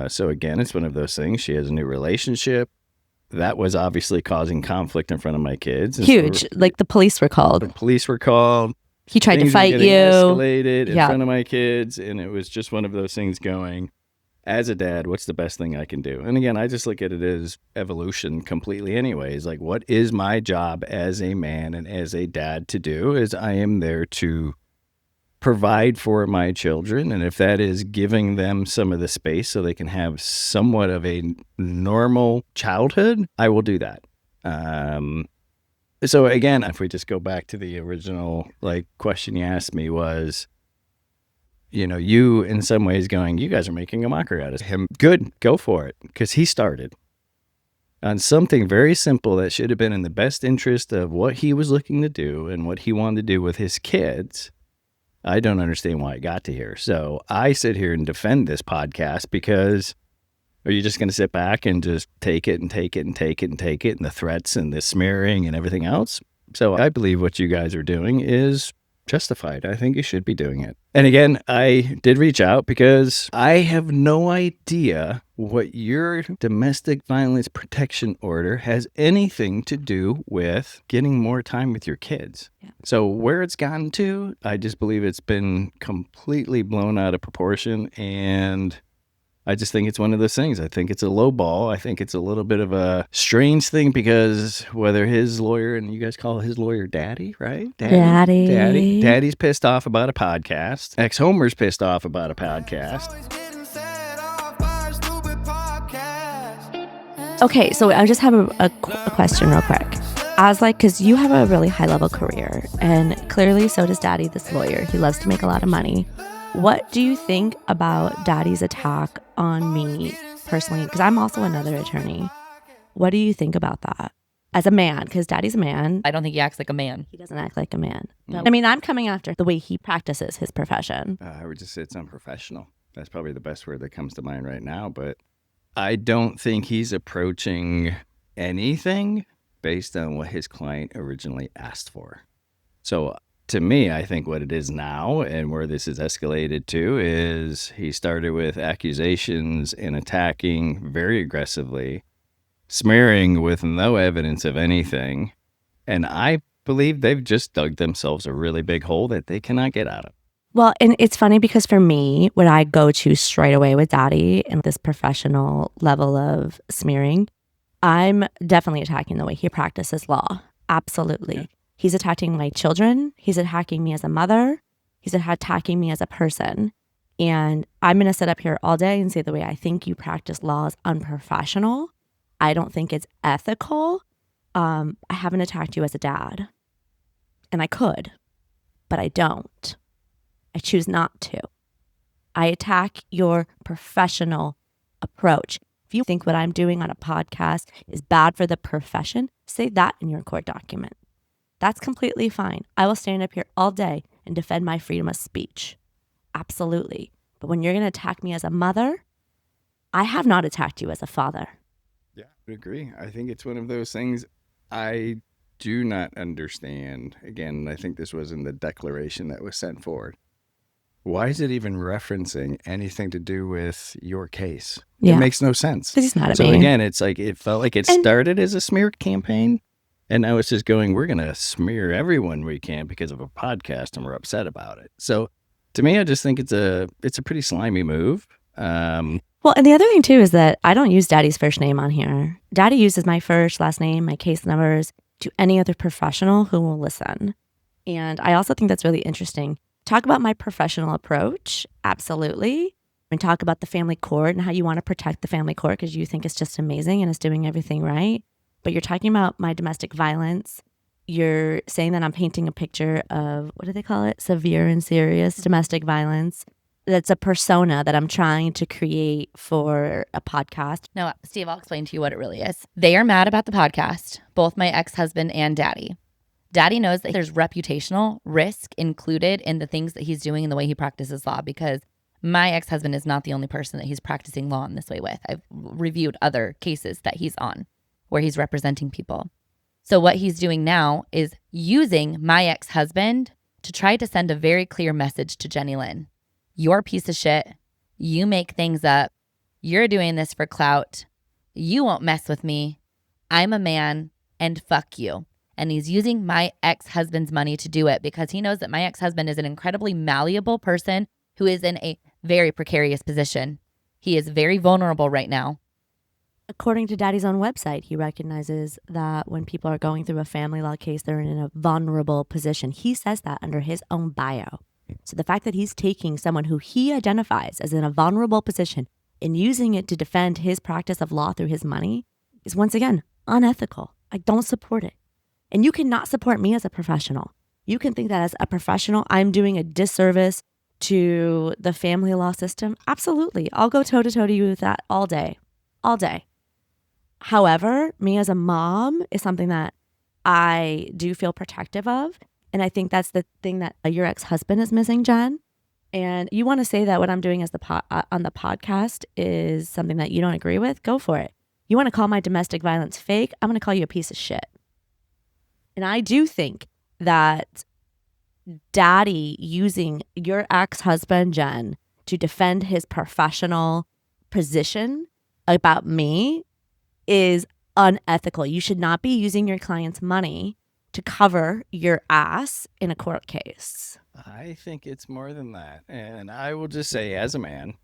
So again, it's one of those things. She has a new relationship. That was obviously causing conflict in front of my kids. And huge. so like the police were called. the police were called. He tried to Things were fight getting you. Escalated in Yeah. front of my kids. And it was just one of those things going, as a dad, what's the best thing I can do? And again, I just look at it as evolution completely anyways. Like, what is my job as a man and as a dad to do is I am there to provide for my children. And if that is giving them some of the space so they can have somewhat of a normal childhood, I will do that. So again, if we just go back to the original question you asked me was, you in some ways going, you guys are making a mockery out of him. Good, go for it, because he started on something very simple that should have been in the best interest of what he was looking to do and what he wanted to do with his kids. I don't understand why it got to here. So I sit here and defend this podcast because are you just going to sit back and just take it and take it and take it and take it and the threats and the smearing and everything else? So I believe what you guys are doing is justified. I think you should be doing it. And again, I did reach out because I have no idea what your domestic violence protection order has anything to do with getting more time with your kids. Yeah. So where it's gotten to, I just believe it's been completely blown out of proportion, and I just think it's one of those things. I think it's a low ball. I think it's a little bit of a strange thing because whether his lawyer, and you guys call his lawyer Daddy, right? Daddy's pissed off about a podcast. Ex-Homer's pissed off about a podcast. Okay, so I just have a question real quick. I was like, because you have a really high-level career, and clearly so does Daddy, this lawyer. He loves to make a lot of money. What do you think about Daddy's attack on me personally? Because I'm also another attorney. What do you think about that as a man? Because Daddy's a man. I don't think he acts like a man. He doesn't act like a man. I mean, I'm coming after the way he practices his profession. I would just say it's unprofessional. That's probably the best word that comes to mind right now. But I don't think he's approaching anything based on what his client originally asked for. So to me, I think what it is now and where this is escalated to is he started with accusations and attacking very aggressively, smearing with no evidence of anything. And I believe they've just dug themselves a really big hole that they cannot get out of. Well, and it's funny because for me, when I go to straight away with Daddy and this professional level of smearing, I'm definitely attacking the way he practices law. Absolutely. Yeah. He's attacking my children. He's attacking me as a mother. He's attacking me as a person. And I'm going to sit up here all day and say the way I think you practice law is unprofessional. I don't think it's ethical. I haven't attacked you as a dad. And I could, but I don't. I choose not to. I attack your professional approach. If you think what I'm doing on a podcast is bad for the profession, say that in your court document. That's completely fine. I will stand up here all day and defend my freedom of speech. Absolutely. But when you're going to attack me as a mother, I have not attacked you as a father. Yeah, I agree. I think it's one of those things I do not understand. Again, I think this was in the declaration that was sent forward. Why is it even referencing anything to do with your case? Yeah. It makes no sense. Because he's mad at me. So again, it's like it felt like it started as a smear campaign. And now it's just going, we're going to smear everyone we can because of a podcast and we're upset about it. So to me, I just think it's a pretty slimy move. Well, and the other thing too is that I don't use Daddy's first name on here. Daddy uses my first, last name, my case numbers to any other professional who will listen. And I also think that's really interesting. Talk about my professional approach. Absolutely. And talk about the family court and how you want to protect the family court because you think it's just amazing and it's doing everything right. But you're talking about my domestic violence. You're saying that I'm painting a picture of, what do they call it? Severe and serious domestic violence. That's a persona that I'm trying to create for a podcast. No, Steve, I'll explain to you what it really is. They are mad about the podcast, both my ex-husband and Daddy. Daddy knows that there's reputational risk included in the things that he's doing and the way he practices law because my ex-husband is not the only person that he's practicing law in this way with. I've reviewed other cases that he's on where he's representing people. So what he's doing now is using my ex-husband to try to send a very clear message to Jenny Lynn. You're a piece of shit. You make things up. You're doing this for clout. You won't mess with me. I'm a man and fuck you. And he's using my ex-husband's money to do it because he knows that my ex-husband is an incredibly malleable person who is in a very precarious position. He is very vulnerable right now. According to Daddy's own website, he recognizes that when people are going through a family law case, they're in a vulnerable position. He says that under his own bio. So the fact that he's taking someone who he identifies as in a vulnerable position and using it to defend his practice of law through his money is once again unethical. I don't support it. And you cannot support me as a professional. You can think that as a professional, I'm doing a disservice to the family law system. Absolutely. I'll go toe to toe to you with that all day. All day. However, me as a mom is something that I do feel protective of. And I think that's the thing that your ex-husband is missing, Jen. And you want to say that what I'm doing as on the podcast is something that you don't agree with? Go for it. You want to call my domestic violence fake? I'm going to call you a piece of shit. And I do think that daddy using your ex-husband, Jen, to defend his professional position about me is unethical. You should not be using your client's money to cover your ass in a court case. I think it's more than that. And I will just say, as a man,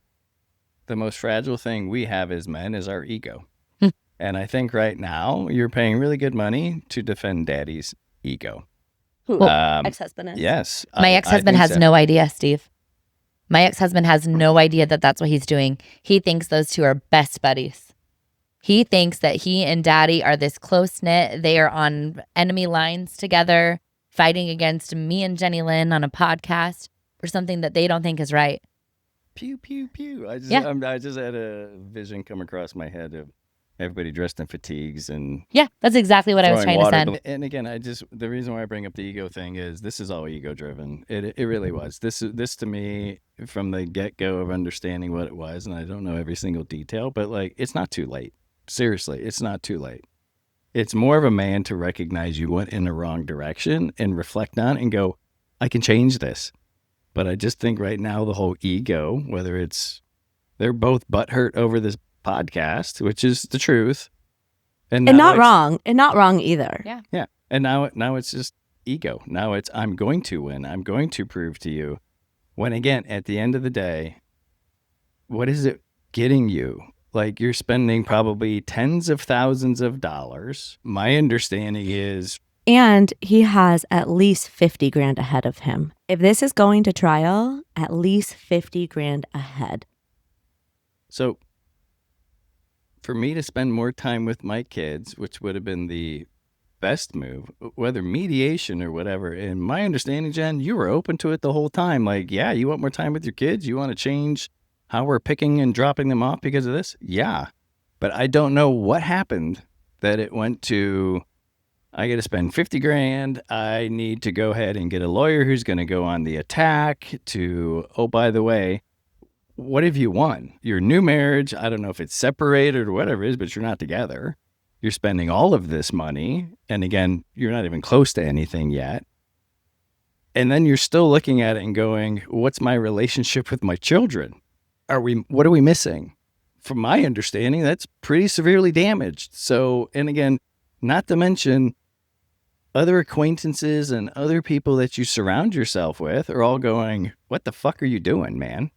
the most fragile thing we have as men is our ego. And I think right now you're paying really good money to defend daddy's ego. Who? Ex-husband is? Yes. My ex-husband has no idea, Steve. My ex-husband has no idea that that's what he's doing. He thinks those two are best buddies. He thinks that he and daddy are this close-knit. They are on enemy lines together, fighting against me and Jenny Lynn on a podcast for something that they don't think is right. Pew, pew, pew. I just had a vision come across my head of everybody dressed in fatigues and Yeah, that's exactly what I was throwing trying to water. send. And again, the reason why I bring up the ego thing is this is all ego driven. It really was. This to me from the get go of understanding what it was, and I don't know every single detail, but like it's not too late. Seriously, it's not too late. It's more of a man to recognize you went in the wrong direction and reflect on it and go, I can change this. But I just think right now the whole ego, whether it's they're both butthurt over this podcast, which is the truth, and not wrong, and not wrong either. Yeah. And now it's just ego. Now it's I'm going to win. I'm going to prove to you. When again, at the end of the day, what is it getting you? Like you're spending probably tens of thousands of dollars. My understanding is, and he has at least 50 grand ahead of him. If this is going to trial, at least 50 grand ahead. So for me to spend more time with my kids, which would have been the best move, whether mediation or whatever, in my understanding, Jen, you were open to it the whole time. Like, yeah, you want more time with your kids? You want to change how we're picking and dropping them off because of this? Yeah. But I don't know what happened that it went to, I got to spend 50 grand. I need to go ahead and get a lawyer who's going to go on the attack to, oh, by the way, what have you won? Your new marriage, I don't know if it's separated or whatever it is, but you're not together. You're spending all of this money. And again, you're not even close to anything yet. And then you're still looking at it and going, what's my relationship with my children? What are we missing? From my understanding, that's pretty severely damaged. So, and again, not to mention other acquaintances and other people that you surround yourself with are all going, what the fuck are you doing, man?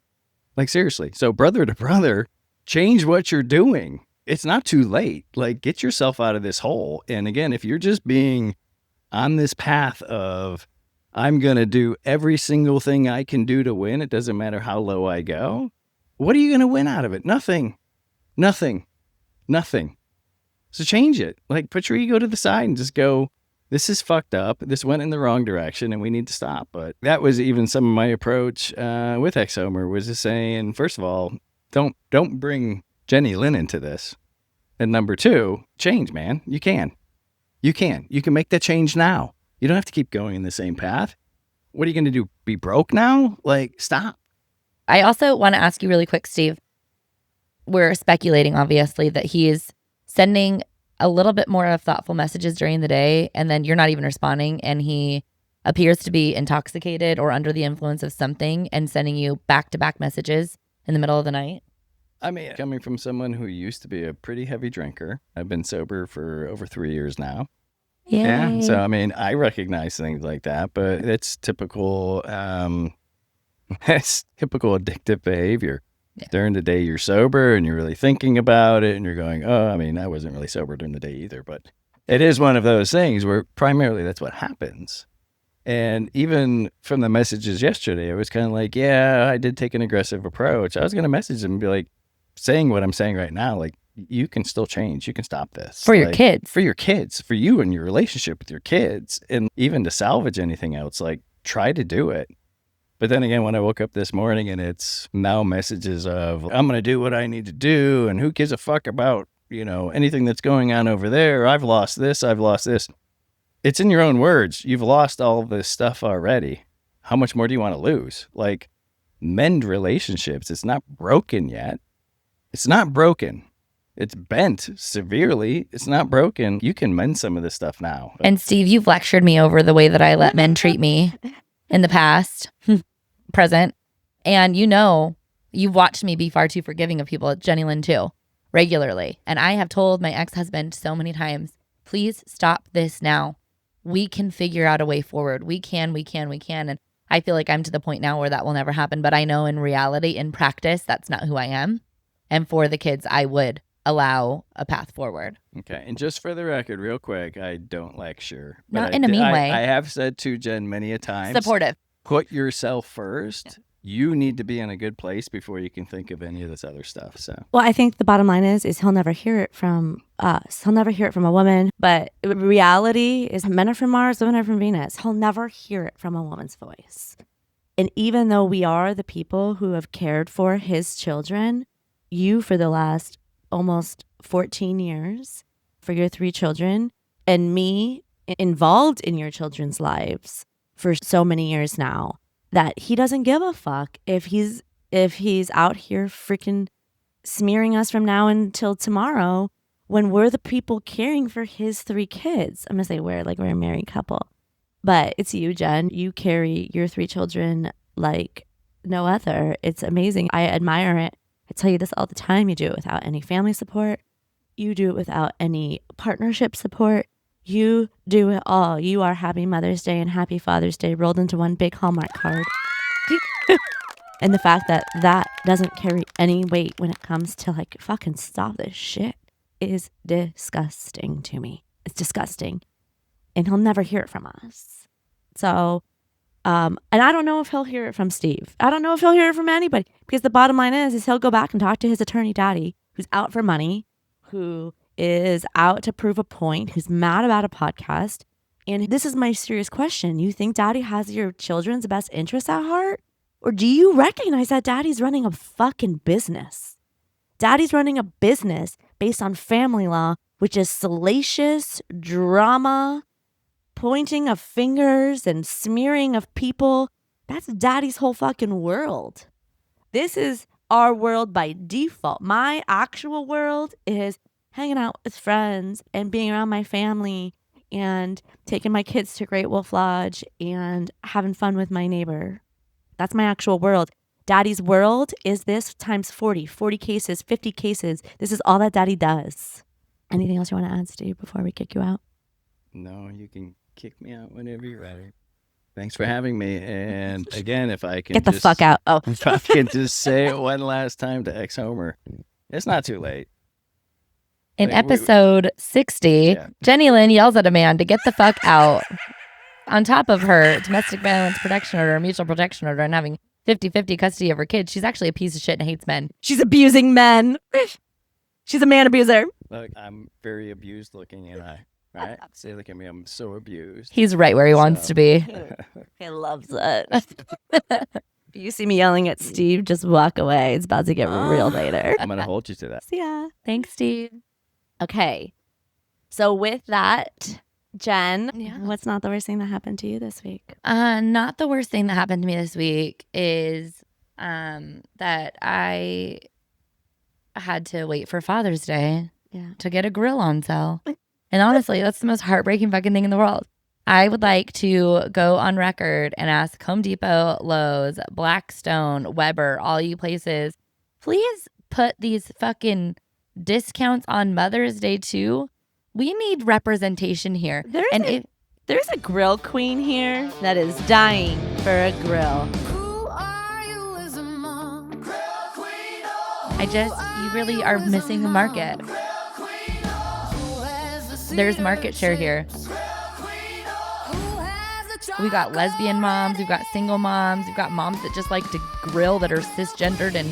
Like, seriously. So brother to brother, change what you're doing. It's not too late. Like, get yourself out of this hole. And again, if you're just being on this path of, I'm going to do every single thing I can do to win, it doesn't matter how low I go, what are you going to win out of it? Nothing. So change it. Like, put your ego to the side and just go, this is fucked up. This went in the wrong direction and we need to stop. But that was even some of my approach with Ex-Homer was just saying, first of all, don't bring Jenny Lynn into this. And number two, change, man. You can make that change now. You don't have to keep going in the same path. What are you going to do? Be broke now? Like, stop. I also want to ask you really quick, Steve. We're speculating, obviously, that he is sending a little bit more of thoughtful messages during the day, and then you're not even responding, and he appears to be intoxicated or under the influence of something and sending you back-to-back messages in the middle of the night. I mean, coming from someone who used to be a pretty heavy drinker, I've been sober for over 3 years now. Yay. Yeah. So, I mean, I recognize things like that, but it's typical, it's typical addictive behavior. Yeah. During the day, you're sober and you're really thinking about it and you're going, oh, I mean, I wasn't really sober during the day either, but it is one of those things where primarily that's what happens. And even from the messages yesterday, it was kind of like, yeah, I did take an aggressive approach. I was going to message him and be like, saying what I'm saying right now, like, you can still change. You can stop this. For your kids. For your kids, for you and your relationship with your kids. And even to salvage anything else, like try to do it. But then again, when I woke up this morning and it's now messages of, I'm going to do what I need to do. And who gives a fuck about, anything that's going on over there? I've lost this. I've lost this. It's in your own words. You've lost all of this stuff already. How much more do you want to lose? Like, mend relationships. It's not broken yet. It's not broken. It's bent severely. It's not broken. You can mend some of this stuff now. And Steve, you've lectured me over the way that I let men treat me in the past, present. And you've watched me be far too forgiving of people, Jenny Lynn too, regularly. And I have told my ex-husband so many times, please stop this now. We can figure out a way forward. We can. And I feel like I'm to the point now where that will never happen. But I know in reality, in practice, that's not who I am. And for the kids, I would allow a path forward. Okay. And just for the record, real quick, I don't lecture. Not in a mean way. I have said to Jen many a time. Supportive. Put yourself first. Yeah. You need to be in a good place before you can think of any of this other stuff. So, well, I think the bottom line is he'll never hear it from us. He'll never hear it from a woman. But reality is men are from Mars, women are from Venus. He'll never hear it from a woman's voice. And even though we are the people who have cared for his children, you for the last almost 14 years for your 3 children, and me involved in your children's lives for so many years now, that he doesn't give a fuck if he's out here freaking smearing us from now until tomorrow when we're the people caring for his 3 kids. I'm going to say we're a married couple. But it's you, Jen. You carry your 3 children like no other. It's amazing. I admire it. I tell you this all the time. You do it without any family support. You do it without any partnership support. You do it all. You are Happy Mother's Day and Happy Father's Day rolled into one big Hallmark card. And the fact that doesn't carry any weight when it comes to fucking stop this shit is disgusting to me. It's disgusting. And he'll never hear it from us. So, and I don't know if he'll hear it from Steve. I don't know if he'll hear it from anybody, because the bottom line is he'll go back and talk to his attorney daddy, who's out for money, who is out to prove a point, who's mad about a podcast. And this is my serious question. You think daddy has your children's best interests at heart? Or do you recognize that daddy's running a fucking business? Daddy's running a business based on family law, which is salacious drama, pointing of fingers and smearing of people. That's daddy's whole fucking world. This is our world by default. My actual world is hanging out with friends and being around my family and taking my kids to Great Wolf Lodge and having fun with my neighbor. That's my actual world. Daddy's world is this times 40 cases, 50 cases. This is all that daddy does. Anything else you want to add, Steve, before we kick you out? No, you can kick me out whenever you're ready. Thanks for having me. And again, if I can get the fuck out. Oh, if I can just say it one last time to ex-Homer, it's not too late. In episode 60, Jenny Lynn yells at a man to get the fuck out. On top of her domestic violence protection order, mutual protection order, and having 50-50 custody of her kids, she's actually a piece of shit and hates men. She's abusing men. She's a man abuser. Look, I'm very abused looking, and right? Say, look at me, I'm so abused. He's right where he wants to be. He loves it. If you see me yelling at Steve, just walk away. It's about to get real later. I'm going to hold you to that. See ya. Thanks, Steve. Okay. So with that, Jen, what's not the worst thing that happened to you this week? Not the worst thing that happened to me this week is that I had to wait for Father's Day to get a grill on sale. And honestly, that's the most heartbreaking fucking thing in the world. I would like to go on record and ask Home Depot, Lowe's, Blackstone, Weber, all you places, please put these fucking discounts on Mother's Day too. We need representation here. There's a grill queen here that is dying for a grill. You really are missing the market. There's market share here. We got lesbian moms, we've got single moms, we've got moms that just like to grill that are cisgendered and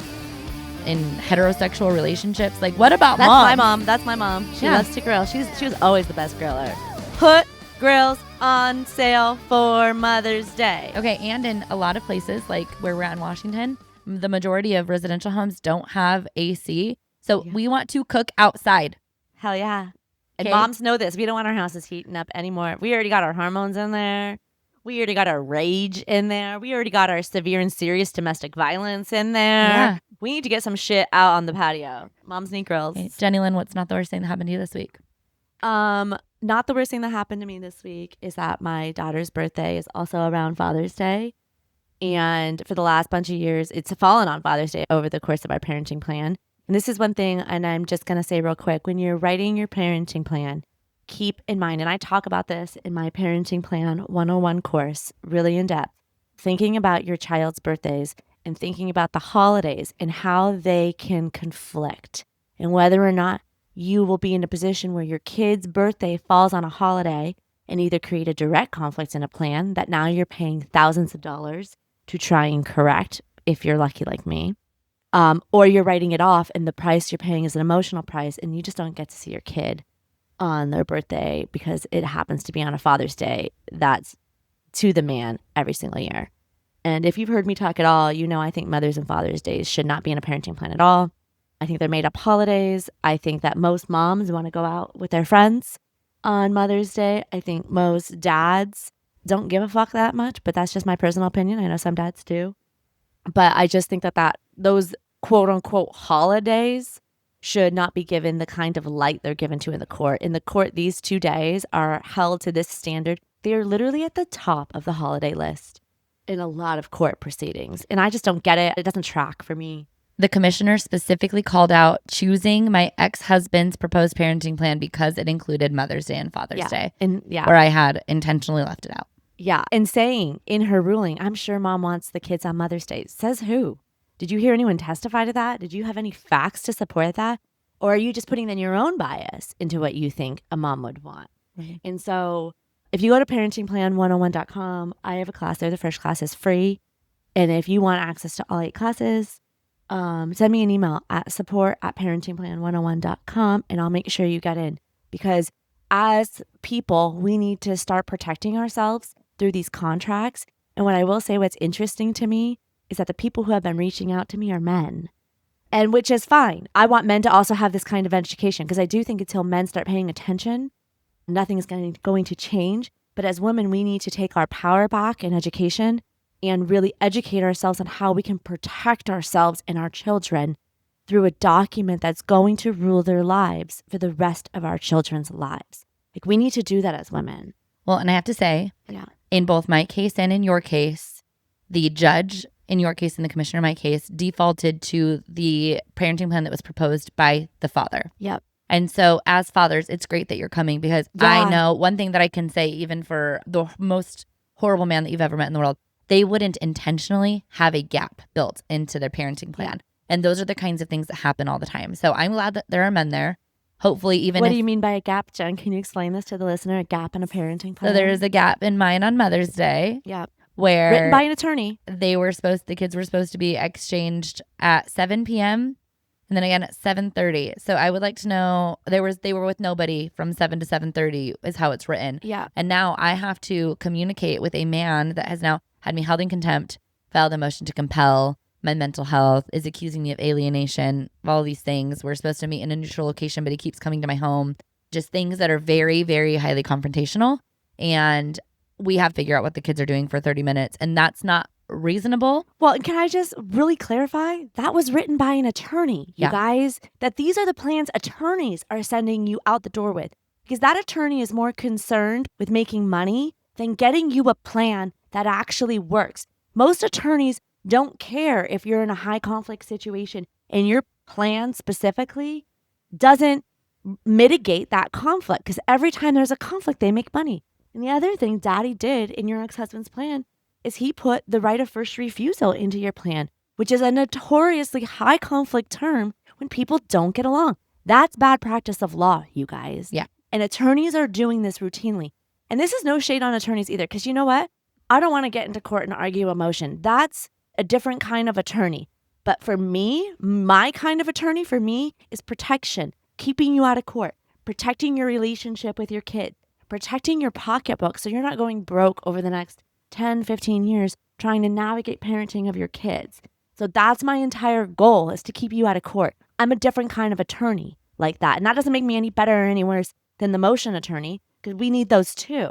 in heterosexual relationships. Like, what about That's moms? my mom. That's my mom. She Yeah. loves to grill. She was always the best griller. Put grills on sale for Mother's Day. Okay, and in a lot of places, like where we're at in Washington, the majority of residential homes don't have AC. So we want to cook outside. Hell yeah. And Okay. moms know this. We don't want our houses heating up anymore. We already got our hormones in there. We already got our rage in there. We already got our severe and serious domestic violence in there. Yeah. We need to get some shit out on the patio. Moms need grills. Okay, Jenny Lynn, what's not the worst thing that happened to you this week? Not the worst thing that happened to me this week is that my daughter's birthday is also around Father's Day. And for the last bunch of years, it's fallen on Father's Day over the course of our parenting plan. And this is one thing, and I'm just going to say real quick, when you're writing your parenting plan, keep in mind, and I talk about this in my Parenting Plan 101 course, really in depth, thinking about your child's birthdays and thinking about the holidays and how they can conflict and whether or not you will be in a position where your kid's birthday falls on a holiday and either create a direct conflict in a plan that now you're paying thousands of dollars to try and correct if you're lucky like me, or you're writing it off and the price you're paying is an emotional price and you just don't get to see your kid on their birthday because it happens to be on a Father's Day that's to the man every single year. And if you've heard me talk at all, you know I think Mother's and Father's Days should not be in a parenting plan at all. I think they're made up holidays. I think that most moms want to go out with their friends on Mother's Day. I think most dads don't give a fuck that much, but that's just my personal opinion. I know some dads do. But I just think that those quote unquote holidays should not be given the kind of light they're given to in the court. In the court, these 2 days are held to this standard. They are literally at the top of the holiday list in a lot of court proceedings. And I just don't get it. It doesn't track for me. The commissioner specifically called out choosing my ex-husband's proposed parenting plan because it included Mother's Day and Father's Day, And where I had intentionally left it out. Yeah. And saying in her ruling, I'm sure mom wants the kids on Mother's Day. Says who? Did you hear anyone testify to that? Did you have any facts to support that? Or are you just putting in your own bias into what you think a mom would want? Right. And so if you go to parentingplan101.com, I have a class there. The first class is free. And if you want access to all 8 classes, send me an email at support@parentingplan101.com and I'll make sure you get in. Because as people, we need to start protecting ourselves through these contracts. And what I will say, what's interesting to me is that the people who have been reaching out to me are men. And which is fine. I want men to also have this kind of education because I do think until men start paying attention, nothing is going to change. But as women, we need to take our power back in education and really educate ourselves on how we can protect ourselves and our children through a document that's going to rule their lives for the rest of our children's lives. Like, we need to do that as women. Well, and I have to say, in both my case and in your case, the judge in your case and the commissioner in my case defaulted to the parenting plan that was proposed by the father. Yep. And so as fathers, it's great that you're coming because I know one thing that I can say, even for the most horrible man that you've ever met in the world, they wouldn't intentionally have a gap built into their parenting plan. And those are the kinds of things that happen all the time. So I'm glad that there are men there. Hopefully, even What do you mean by a gap, Jen? Can you explain this to the listener? A gap in a parenting plan? So there is a gap in mine on Mother's Day. Yeah. Where written by an attorney. The kids were supposed to be exchanged at 7 p.m. and then again at 7:30. So I would like to know, they were with nobody from 7 to 7:30 is how it's written. Yeah. And now I have to communicate with a man that has now had me held in contempt, filed a motion to compel, my mental health, is accusing me of alienation, all these things. We're supposed to meet in a neutral location, but he keeps coming to my home. Just things that are very, very highly confrontational. And we have to figure out what the kids are doing for 30 minutes. And that's not reasonable. Well, can I just really clarify? That was written by an attorney, you guys. That these are the plans attorneys are sending you out the door with. Because that attorney is more concerned with making money than getting you a plan that actually works. Most attorneys don't care if you're in a high conflict situation and your plan specifically doesn't mitigate that conflict. Because every time there's a conflict, they make money. And the other thing Daddy did in your ex-husband's plan is he put the right of first refusal into your plan, which is a notoriously high conflict term when people don't get along. That's bad practice of law, you guys. Yeah. And attorneys are doing this routinely. And this is no shade on attorneys either, because you know what? I don't want to get into court and argue emotion. That's a different kind of attorney. But for me, my kind of attorney for me is protection, keeping you out of court, protecting your relationship with your kid, protecting your pocketbook so you're not going broke over the next 10, 15 years trying to navigate parenting of your kids. So that's my entire goal, is to keep you out of court. I'm a different kind of attorney like that. And that doesn't make me any better or any worse than the motion attorney, because we need those too.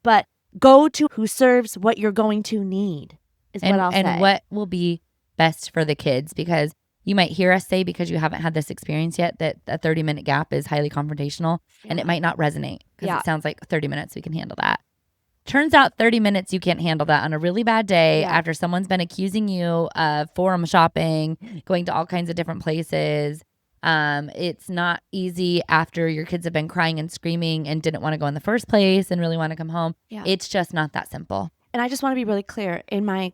But go to who serves what you're going to need is what I'll say. And what will be best for the kids, because you might hear us say, because you haven't had this experience yet, that a 30-minute gap is highly confrontational, and it might not resonate because it sounds like 30 minutes we can handle that. Turns out 30 minutes you can't handle that on a really bad day after someone's been accusing you of forum shopping, going to all kinds of different places. It's not easy after your kids have been crying and screaming and didn't want to go in the first place and really want to come home. Yeah. It's just not that simple. And I just want to be really clear. In my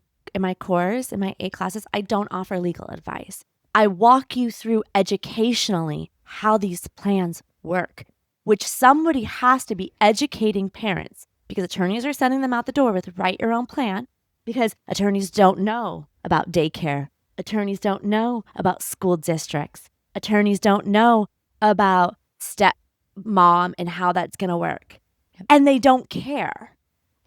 course, in my 8 classes, I don't offer legal advice. I walk you through educationally how these plans work, which somebody has to be educating parents, because attorneys are sending them out the door with write your own plan, because attorneys don't know about daycare. Attorneys don't know about school districts. Attorneys don't know about stepmom and how that's going to work. And they don't care.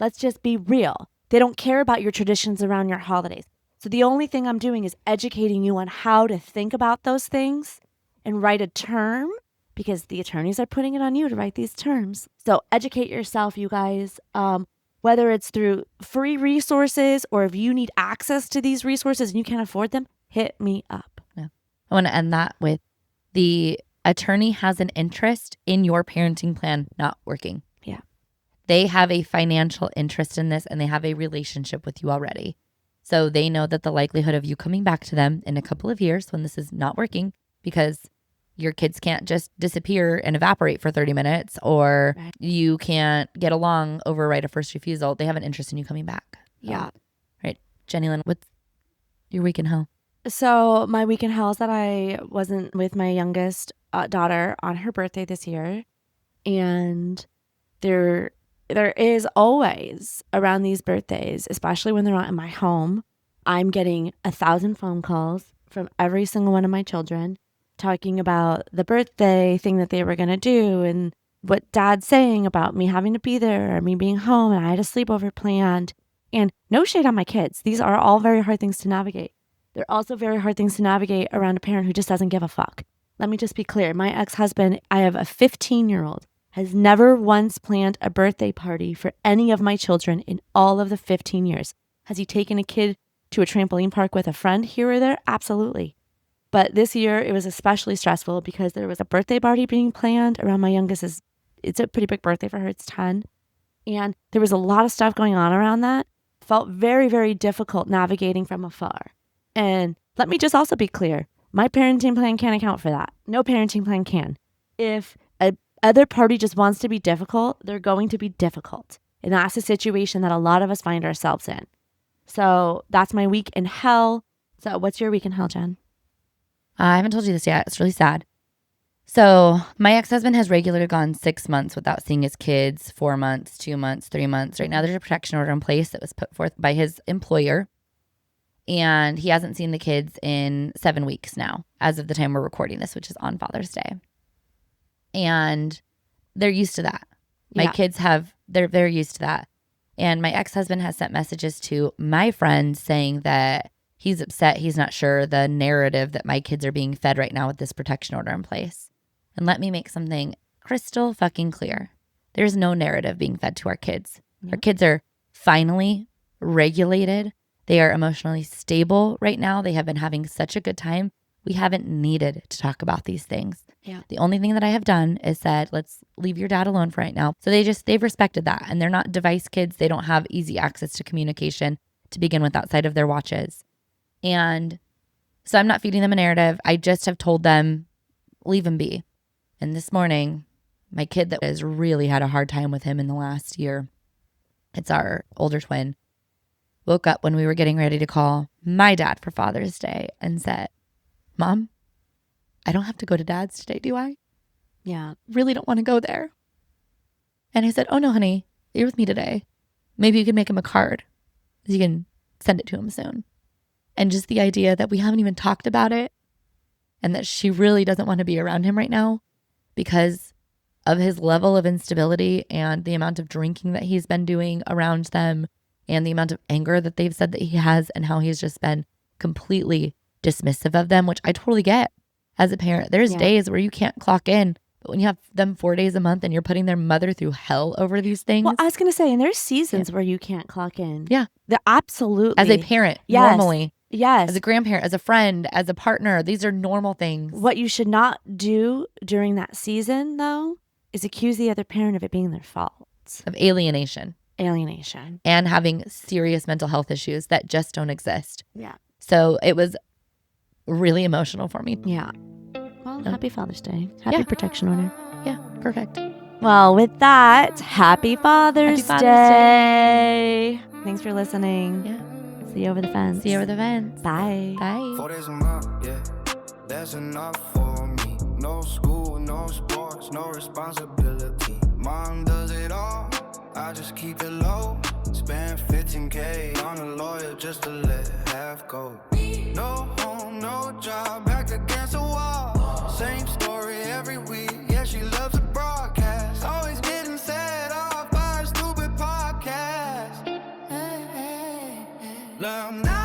Let's just be real. They don't care about your traditions around your holidays. So the only thing I'm doing is educating you on how to think about those things and write a term, because the attorneys are putting it on you to write these terms. So educate yourself, you guys, whether it's through free resources or if you need access to these resources and you can't afford them, hit me up. Yeah. I want to end that with, the attorney has an interest in your parenting plan not working. Yeah. They have a financial interest in this, and they have a relationship with you already. So they know that the likelihood of you coming back to them in a couple of years when this is not working, because your kids can't just disappear and evaporate for 30 minutes, or you can't get along over right of first refusal. They have an interest in you coming back. Yeah. Right. Jenny Lynn, what's your week in hell? So my week in hell is that I wasn't with my youngest daughter on her birthday this year. And there is always around these birthdays, especially when they're not in my home, I'm getting 1,000 phone calls from every single one of my children talking about the birthday thing that they were going to do and what dad's saying about me having to be there or me being home, and I had a sleepover planned. And no shade on my kids. These are all very hard things to navigate. They're also very hard things to navigate around a parent who just doesn't give a fuck. Let me just be clear. My ex-husband, I have a 15-year-old, has never once planned a birthday party for any of my children in all of the 15 years. Has he taken a kid to a trampoline park with a friend here or there? Absolutely. But this year, it was especially stressful because there was a birthday party being planned around my youngest. It's a pretty big birthday for her. It's 10. And there was a lot of stuff going on around that. Felt very, very difficult navigating from afar. And let me just also be clear. My parenting plan can't account for that. No parenting plan can. If a other party just wants to be difficult, they're going to be difficult. And that's a situation that a lot of us find ourselves in. So that's my week in hell. So what's your week in hell, Jen? I haven't told you this yet. It's really sad. So my ex-husband has regularly gone 6 months without seeing his kids, 4 months, 2 months, 3 months. Right now there's a protection order in place that was put forth by his employer. And he hasn't seen the kids in 7 weeks now, as of the time we're recording this, which is on Father's Day. And they're used to that. My kids they're used to that. And my ex-husband has sent messages to my friends saying that he's upset. He's not sure the narrative that my kids are being fed right now with this protection order in place. And let me make something crystal fucking clear. There's no narrative being fed to our kids. Our kids are finally regulated. They are emotionally stable right now. They have been having such a good time. We haven't needed to talk about these things. Yeah. The only thing that I have done is said, let's leave your dad alone for right now. So they've respected that. And they're not device kids. They don't have easy access to communication to begin with outside of their watches. And so I'm not feeding them a narrative. I just have told them, leave him be. And this morning, my kid that has really had a hard time with him in the last year, it's our older twin, woke up when we were getting ready to call my dad for Father's Day and said, Mom, I don't have to go to Dad's today, do I? Yeah. Really don't want to go there. And I said, oh no, honey, you're with me today. Maybe you can make him a card. You can send it to him soon. And just the idea that we haven't even talked about it and that she really doesn't want to be around him right now because of his level of instability and the amount of drinking that he's been doing around them and the amount of anger that they've said that he has and how he's just been completely dismissive of them, which I totally get as a parent. There's days where you can't clock in, but when you have them 4 days a month and you're putting their mother through hell over these things. Well, I was going to say, and there's seasons where you can't clock in. Yeah. Absolutely. As a parent, Yes. normally. Yes. As a grandparent, as a friend, as a partner, these are normal things. What you should not do during that season, though, is accuse the other parent of it being their fault. Of alienation. Alienation. And having serious mental health issues that just don't exist. Yeah. So it was really emotional for me. Yeah. Well, happy Father's Day. Happy Protection Order. Yeah, perfect. Well, with that, happy Father's Father's Day. Thanks for listening. Yeah. See you over the fence. See you over the fence. Bye. Bye. 4 days a month, yeah, that's enough for me. No school, no sports, no responsibility. Mom does it all, I just keep it low. Spend 15K on a lawyer just to let half go. No home, no job, backed against the wall. Same story every week, yeah, she loves to broadcast. Always getting set off by a stupid podcast. Hey, hey, hey. Now I'm not